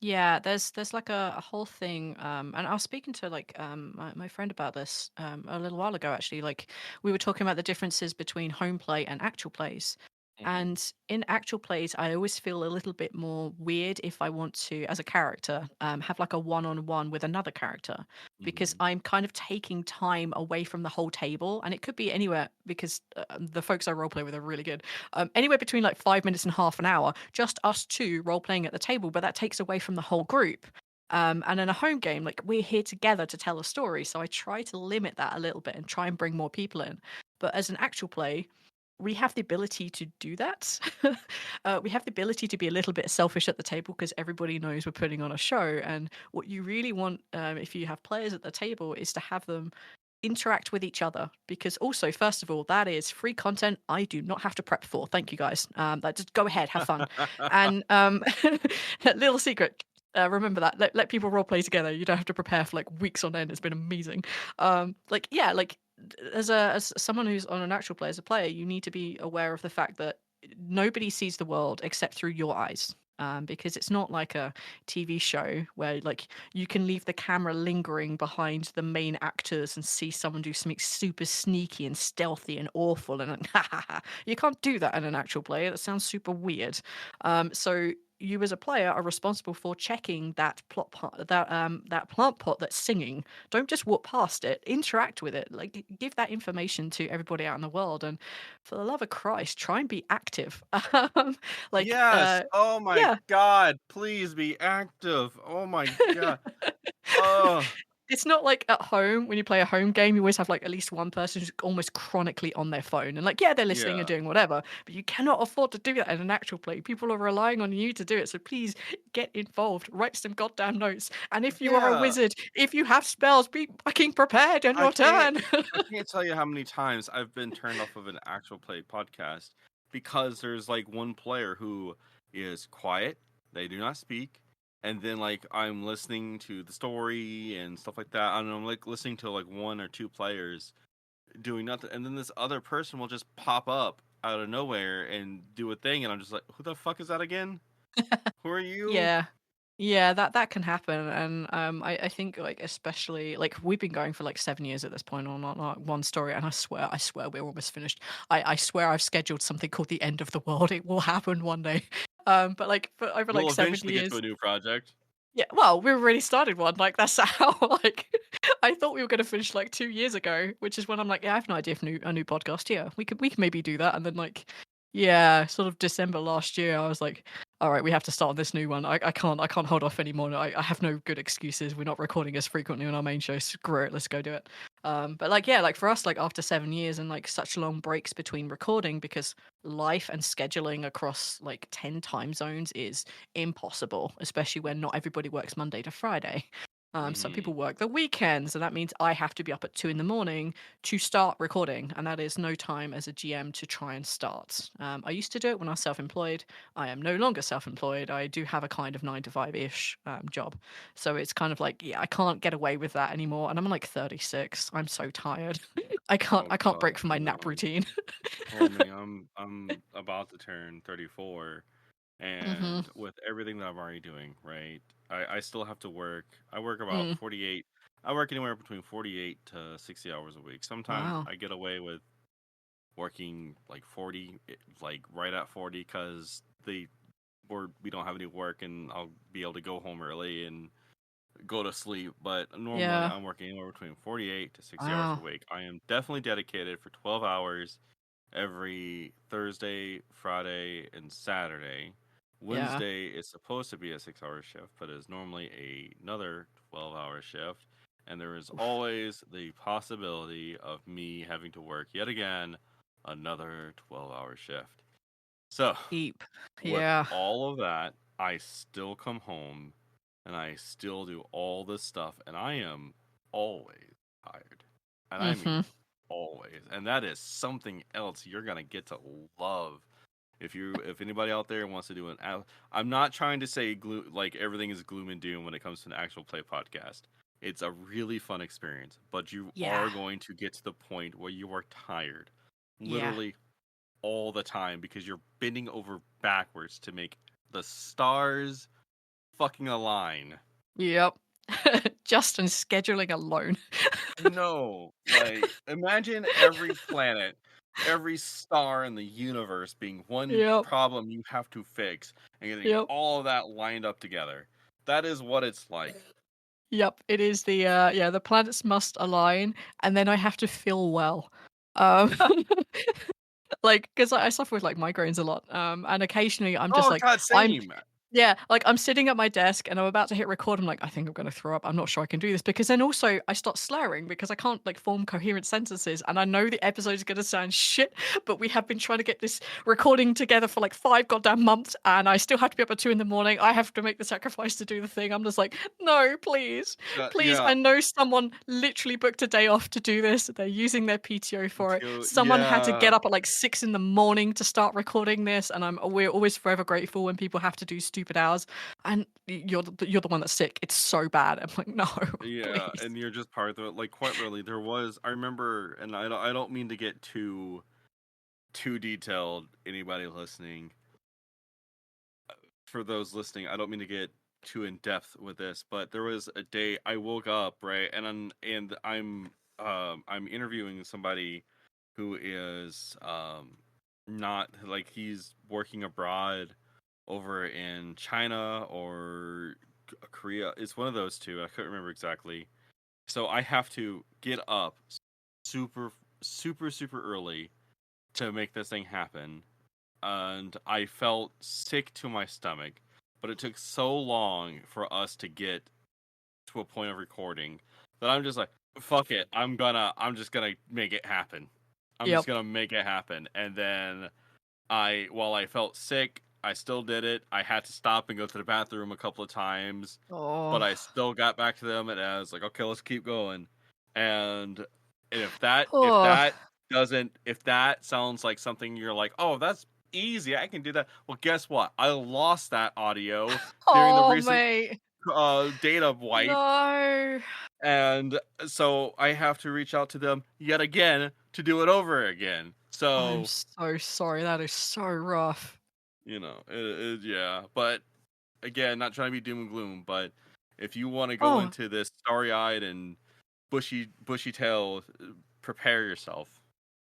Yeah, there's like a whole thing, and I was speaking to like my friend about this a little while ago actually. Like we were talking about the differences between home play and actual plays. Hmm. And in actual plays, I always feel a little bit more weird if I want to, as a character, have like a one-on-one with another character, because Hmm. I'm kind of taking time away from the whole table, and it could be anywhere because the folks I roleplay with are really good. Anywhere between like 5 minutes and half an hour, just us two role playing at the table, but that takes away from the whole group. And in a home game, like we're here together to tell a story. So I try to limit that a little bit and try and bring more people in. But as an actual play, we have the ability to do that. We have the ability to be a little bit selfish at the table because everybody knows we're putting on a show. And what you really want, if you have players at the table, is to have them interact with each other because also first of all that is free content I do not have to prep for. Thank you guys. That just go ahead, have fun. And little secret, remember that let people role play together. You don't have to prepare for like weeks on end. It's been amazing. Like yeah, like as someone who's on an actual play, as a player, you need to be aware of the fact that nobody sees the world except through your eyes. Because it's not like a TV show where like you can leave the camera lingering behind the main actors and see someone do something super sneaky and stealthy and awful and you can't do that in an actual play. That sounds super weird. So you as a player are responsible for checking that plot pot, that plant pot that's singing. Don't just walk past it. Interact with it. Like give that information to everybody out in the world. And for the love of Christ, try and be active. like Yes. Oh my yeah. god, please be active. Oh my god. Oh. It's not like at home when you play a home game, you always have like at least one person who's almost chronically on their phone and like, yeah, they're listening and Yeah. doing whatever, but you cannot afford to do that in an actual play. People are relying on you to do it. So please get involved, write some goddamn notes. And if you are a Yeah. wizard, if you have spells, be fucking prepared on I your can't turn. I can't tell you how many times I've been turned off of an actual play podcast because there's like one player who is quiet, they do not speak, and then like I'm listening to the story and stuff like that, and I'm like listening to like one or two players doing nothing, and then this other person will just pop up out of nowhere and do a thing, and I'm just like, who the fuck is that again? Who are you? Yeah. Yeah, that can happen, and I think like especially like we've been going for like 7 years at this point on not one story, and I swear we're almost finished. I swear I've scheduled something called the end of the world. It will happen one day. But like for over like We'll seven eventually get to years, a new project. yeah. Well, we've already started one. Like that's how like I thought we were going to finish like 2 years ago, which is when I'm like, yeah, I have no idea if a new podcast. Yeah, we could maybe do that, and then like yeah, sort of December last year, I was like, all right, we have to start on this new one. I can't hold off anymore. I have no good excuses. We're not recording as frequently on our main show. Screw it, let's go do it. But like yeah, like for us, like after 7 years and like such long breaks between recording because life and scheduling across like 10 time zones is impossible, especially when not everybody works Monday to Friday. Some Hmm. people work the weekends, and that means I have to be up at 2 in the morning to start recording, and that is no time as a GM to try and start. I used to do it when I was self-employed. I am no longer self-employed. I do have a kind of 9 to 5 ish job, so it's kind of like yeah, I can't get away with that anymore. And I'm like 36. I'm so tired. I can't. Oh I can't god, break from I my nap know. routine. Told me I'm about to turn 34, hmm and with everything that I'm already doing, right? I still have to work. I work about Mm. 48. I work anywhere between 48 to 60 hours a week. Sometimes Wow. I get away with working like 40, like right at 40 cuz we don't have any work and I'll be able to go home early and go to sleep, but normally Yeah. I'm working anywhere between 48 to 60 hours a Wow. week. I am definitely dedicated for 12 hours every Thursday, Friday, and Saturday. Yeah. Wednesday is supposed to be a 6 hour shift, but is normally another 12-hour shift. And there is Oof. always the possibility of me having to work yet again another 12-hour shift. So, Deep. with Yeah. all of that, I still come home and I still do all this stuff, and I am always tired. And I hmm mean always. And that is something else you're gonna get to love if anybody out there wants to do I'm not trying to say like everything is gloom and doom when it comes to an actual play podcast. It's a really fun experience, but you Yeah. are going to get to the point where you are tired. Yeah. Literally all the time because you're bending over backwards to make the stars fucking align. Yep. Just in scheduling alone. No, like imagine every planet, every star in the universe being one Yep. problem you have to fix and getting Yep. all of that lined up together. That is what it's like. Yep. It is the yeah, the planets must align and then I have to feel well. Like, because I suffer with like migraines a lot. And occasionally I'm just Oh like god, I'm same. yeah, like I'm sitting at my desk and I'm about to hit record. I'm like, I think I'm gonna throw up. I'm not sure I can do this because then also I start slurring because I can't like form coherent sentences. And I know the episode is gonna sound shit, but we have been trying to get this recording together for like 5 goddamn months, and I still have to be up at 2 in the morning. I have to make the sacrifice to do the thing. I'm just like, no, please, please. Yeah, I know someone literally booked a day off to do this. They're using their PTO for it. Someone had to yeah. get up at like 6 in the morning to start recording this, and we're always forever grateful when people have to do stupid hours. And you're the one that's sick. It's so bad. I'm like, no, Yeah, please. and you're just part of it. Like quite literally, there was. I remember, and I don't mean to get too detailed. Anybody listening, for those listening, I don't mean to get too in depth with this, but there was a day I woke up right, I'm interviewing somebody who is not like he's working abroad over in China or Korea. It's one of those two. I couldn't remember exactly. So I have to get up super super early to make this thing happen, and I felt sick to my stomach. But it took so long for us to get to a point of recording that I'm just like, fuck it, I'm just gonna make it happen. I'm just Yep. gonna make it happen. And then while I felt sick, I still did it. I had to stop and go to the bathroom a couple of times, but Oh. I still got back to them, and I was like, okay, let's keep going. And if Oh. if that sounds like something you're like, oh, that's easy, I can do that. Well, guess what? I lost that audio during the Oh, recent mate. data wipe, No. and so I have to reach out to them yet again to do it over again. I'm So so sorry. That is so rough. yeah. But again, not trying to be doom and gloom, but if you want to go Oh, into this starry-eyed and bushy tail, prepare yourself.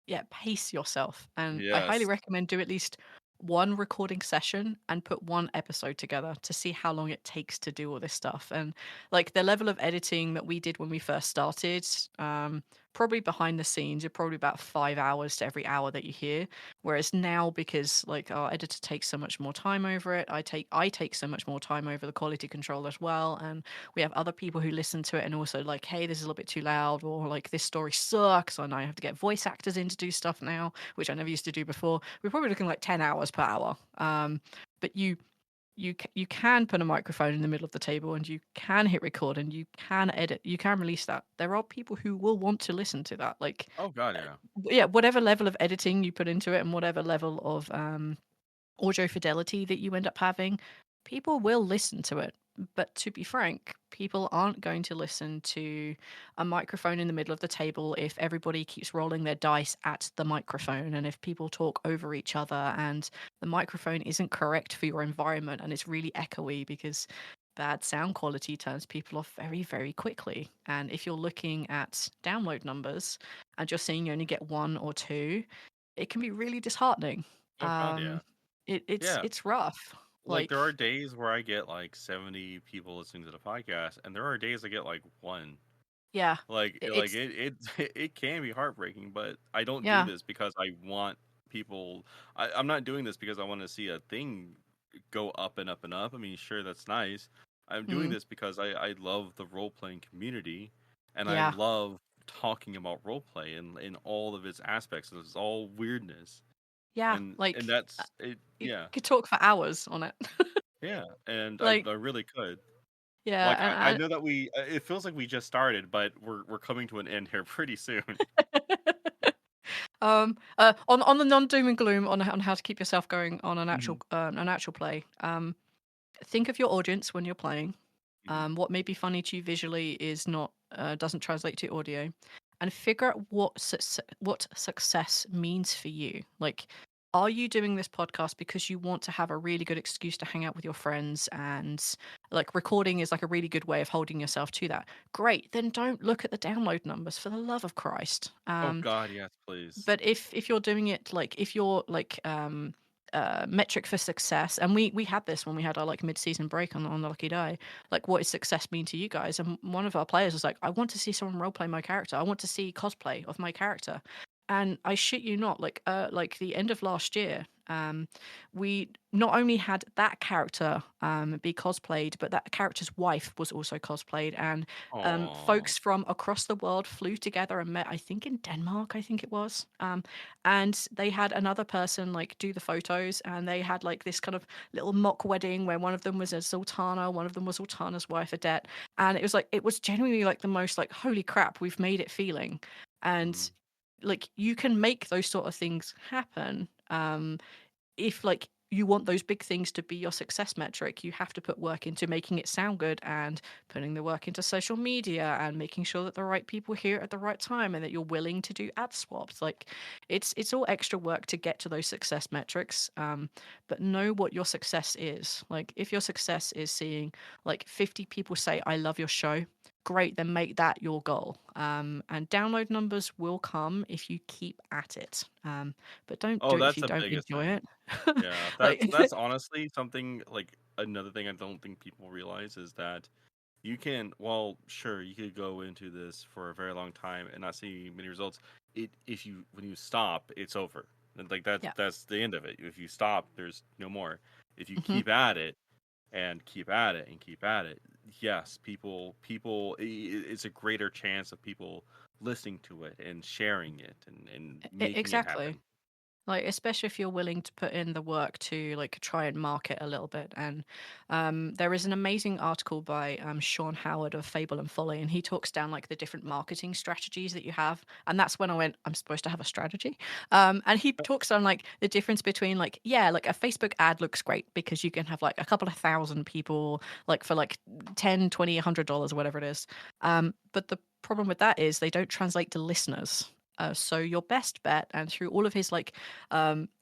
yeah, pace yourself. And I highly Yes. recommend do at least one recording session and put one episode together to see how long it takes to do all this stuff. And like the level of editing that we did when we first started, probably behind the scenes, you're probably about 5 hours to every hour that you hear. Whereas now, because like our editor takes so much more time over it, I take so much more time over the quality control as well. And we have other people who listen to it and also like, hey, this is a little bit too loud, or like this story sucks, and I have to get voice actors in to do stuff now, which I never used to do before. We're probably looking like 10 hours per hour. But you can put a microphone in the middle of the table and you can hit record and you can edit, you can release that. There are people who will want to listen to that. Like, Oh God, uh, yeah. yeah, whatever level of editing you put into it and whatever level of audio fidelity that you end up having, people will listen to it. But to be frank, people aren't going to listen to a microphone in the middle of the table if everybody keeps rolling their dice at the microphone and if people talk over each other and the microphone isn't correct for your environment and it's really echoey, because bad sound quality turns people off very, very quickly. And if you're looking at download numbers and you're seeing you only get one or two, it can be really disheartening. Oh God, yeah. Um, it's Yeah. it's rough. Like there Like, are days where I get like 70 people listening to the podcast, and there are days I get like one. yeah, Like it's it can be heartbreaking, but I don't do yeah, this because I want people. I'm not doing this because I want to see a thing go up and up and up. I mean, sure, that's nice. I'm doing mm, this because I love the role playing community, and I yeah, love talking about role play and in all of its aspects. It's all weirdness, yeah. and Like, that's it. you Yeah, could talk for hours on it. yeah, and Like, I really could. yeah, Like I and know that it feels like we just started, but we're coming to an end here pretty soon. on the non doom and gloom on how to keep yourself going on Mhm, an actual play. Think of your audience when you're playing. mhm. What may be funny to you visually is not doesn't translate to audio, and figure out what success means for you. Like, are you doing this podcast because you want to have a really good excuse to hang out with your friends, and like recording is like a really good way of holding yourself to that? Great, then don't look at the download numbers, for the love of Christ. Oh God, yes, please. But if you're doing it, like if you're like metric for success, and we had this when we had our like mid-season break on the lucky die, like what does success mean to you guys? And one of our players was like, I want to see someone role play my character, I want to see cosplay of my character. And I shit you not, like the end of last year, we not only had that character be cosplayed, but that character's wife was also cosplayed. And Oh, folks from across the world flew together and met, I think in Denmark, I think it was. And they had another person like do the photos, and they had like this kind of little mock wedding where one of them was a sultana, one of them was sultana's wife, Adet. And it was like, it was genuinely like the most like, holy crap, we've made it feeling. And mhm. like, you can make those sort of things happen. If like you want those big things to be your success metric, you have to put work into making it sound good and putting the work into social media and making sure that the right people hear it at the right time and that you're willing to do ad swaps. Like, it's all extra work to get to those success metrics. But know what your success is. Like, if your success is seeing like 50 people say I love your show, great, then make that your goal. And download numbers will come if you keep at it. But don't do Oh, it if that's you the don't biggest enjoy thing. it. Yeah, Like, that's honestly something like another thing I don't think people realize is that you can, well, sure, you could go into this for a very long time and not see many results. If you when you stop, it's over. And like yeah. that's the end of it. If you stop, there's no more. If you Hmm. keep at it and keep at it and keep at it, yes, it's a greater chance of people listening to it and sharing it and making it Exactly. happen. Like, especially if you're willing to put in the work to like try and market a little bit. And there is an amazing article by Sean Howard of Fable and Folly, and he talks down like the different marketing strategies that you have. And that's when I went, I'm supposed to have a strategy. And he talks on like the difference between like, yeah, like a Facebook ad looks great because you can have like a couple of thousand people like for like 10, 20, $100 or whatever it is. But the problem with that is they don't translate to listeners. So your best bet, and through all of his like,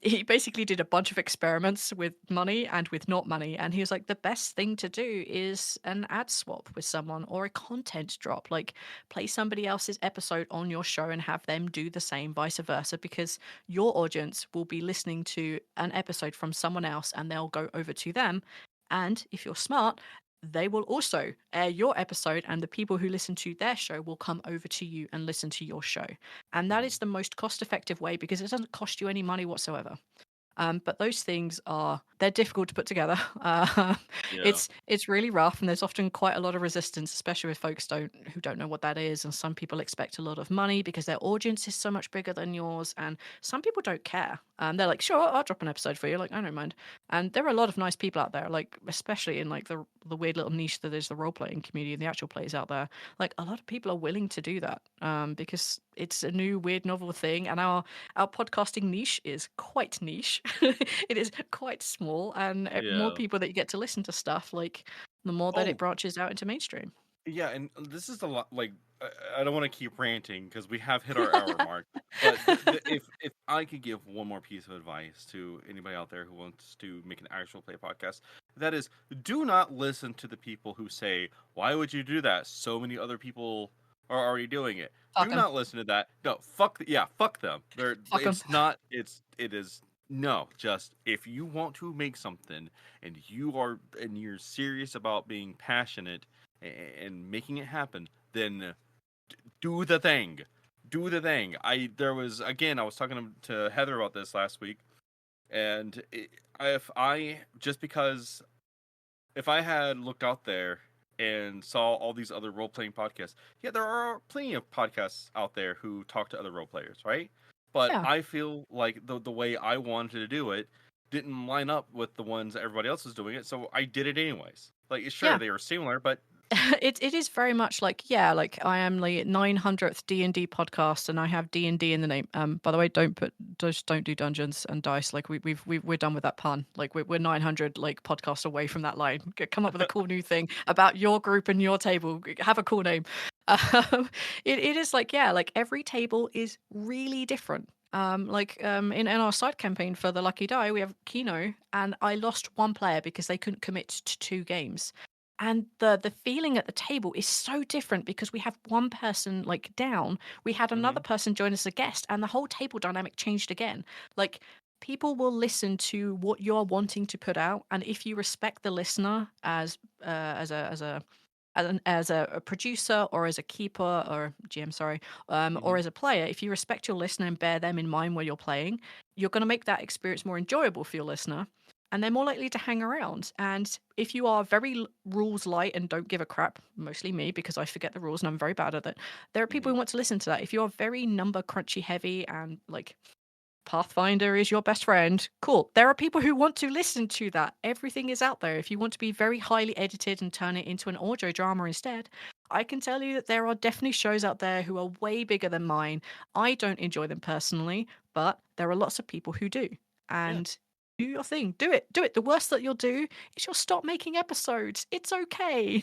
he basically did a bunch of experiments with money and with not money, and he was like, the best thing to do is an ad swap with someone or a content drop, like play somebody else's episode on your show and have them do the same, vice versa, because your audience will be listening to an episode from someone else and they'll go over to them. And if you're smart, they will also air your episode, and the people who listen to their show will come over to you and listen to your show. And that Mhm. is the most cost effective way because it doesn't cost you any money whatsoever. But those things are they're difficult to put together. Yeah. It's really rough, and there's often quite a lot of resistance, especially with folks who don't know what that is. And some people expect a lot of money because their audience is so much bigger than yours, and some people don't care. They're like, sure, I'll drop an episode for you. Like, I don't mind. And there are a lot of nice people out there, like especially in like the weird little niche that is the role playing community and the actual players out there. Like a lot of people are willing to do that because it's a new weird novel thing, and our podcasting niche is quite niche. It is quite small, and more Yeah. people that you get to listen to stuff, like the more that it Oh, branches out into mainstream. yeah, and this is a lot. Like, I don't want to keep ranting because we have hit our hour mark. But if I could give one more piece of advice to anybody out there who wants to make an actual play podcast, that is, do not listen to the people who say, "Why would you do that? So many other people are already doing it." Fuck Do them. not listen to that. No, fuck. Yeah, fuck them. They're. Fuck them. It's not. It is. No, just if you want to make something and you're serious about being passionate and making it happen, then do the thing. Do the thing. I was talking to Heather about this last week, and if I just because if I had looked out there and saw all these other role playing podcasts, yeah, there are plenty of podcasts out there who talk to other role players, right? But Yeah. I feel like the way I wanted to do it didn't line up with the ones that everybody else was doing it, so I did it anyways. Like, sure, Yeah. they were similar, but It is very much like, yeah, like I am the 900th D&D podcast and I have D&D in the name. By the way, just don't do Dungeons and Dice. Like we're done with that pun. Like we're 900 like podcasts away from that line. Come up with a cool new thing about your group and your table. Have a cool name. It is like, yeah, like every table is really different. In our side campaign for the Lucky Die, we have Kino, and I lost one player because they couldn't commit to 2 games. And the feeling at the table is so different because we have one person like down, we had another mhm, person join as a guest, and the whole table dynamic changed again. Like people will listen to what you're wanting to put out, and if you respect the listener as a producer or as a keeper or GM, sorry, or mhm, as a player, if you respect your listener and bear them in mind while you're playing, you're going to make that experience more enjoyable for your listener, and they're more likely to hang around. And if you are very rules light and don't give a crap, mostly me because I forget the rules and I'm very bad at it, there are people mhm. who want to listen to that. If you're very number crunchy heavy and like Pathfinder is your best friend. Cool. There are people who want to listen to that. Everything is out there. If you want to be very highly edited and turn it into an audio drama instead, I can tell you that there are definitely shows out there who are way bigger than mine. I don't enjoy them personally, but there are lots of people who do. Yeah, And do your thing. Do it. Do it. The worst that you'll do is you'll stop making episodes. It's okay.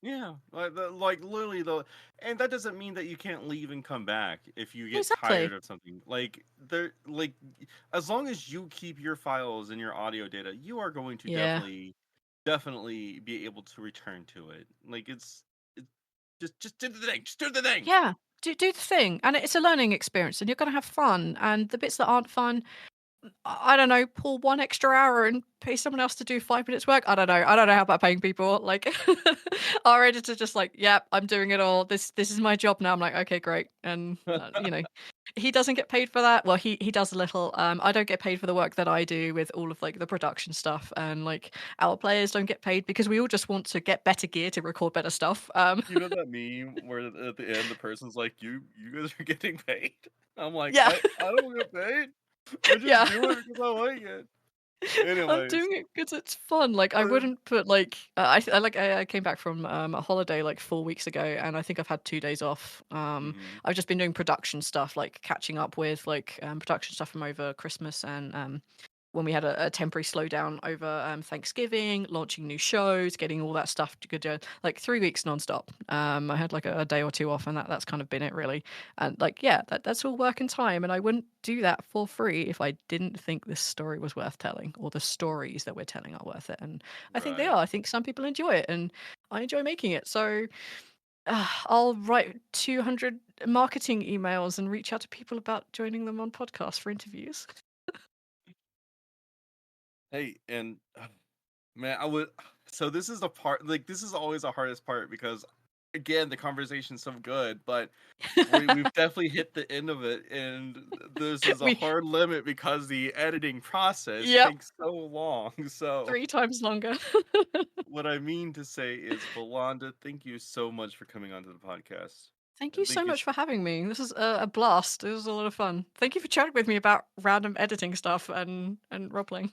yeah. Literally though, and that doesn't mean that you can't leave and come back if you get tired Exactly. of something. As long as you keep your files and your audio data, you are going to Yeah. definitely be able to return to it. It just do the thing. Just do the thing. Yeah. Do the thing. And it's a learning experience and you're going to have fun. And the bits that aren't fun, I don't know, pull 1 extra hour and pay someone else to do 5 minutes work. I don't know. I don't know how about paying people. Like, our editor just like, "Yep, I'm doing it all. This is my job now." I'm like, "Okay, great." And, he doesn't get paid for that. Well, he does a little. I don't get paid for the work that I do with all of, like, the production stuff, and, like, our players don't get paid because we all just want to get better gear to record better stuff. You know that meme where at the end the person's like, you guys are getting paid?" I'm like, Yeah. "I don't get paid. I just Yeah. do it because I like it." I'm Anyways, doing it because it's fun. Like, I uh, wouldn't put, like I came back from, a holiday, like, 4 weeks ago, and I think I've had 2 days off. mhm, I've just been doing production stuff, like, catching up with, like, production stuff from over Christmas and, when we had a temporary slowdown over Thanksgiving, launching new shows, getting all that stuff to go, like 3 weeks nonstop. I had like a day or two off, and that's kind of been it really. And like, yeah, that's all work and time, and I wouldn't do that for free if I didn't think this story was worth telling, or the stories that we're telling are worth it. And I think they right. are. I think some people enjoy it, and I enjoy making it. So I'll write 200 marketing emails and reach out to people about joining them on podcasts for interviews. Hey, and man, I would. So this is the part. Like this is always the hardest part because, again, the conversation's so good, but we've definitely hit the end of it, and this is a we hard limit because the editing process Yep. takes so long. So 3 times longer. what I mean to say is, Volonda, thank you so much for coming onto the podcast. Thank you Thank so you. much for having me. This is a blast. It was a lot of fun. Thank you for chatting with me about random editing stuff and role playing.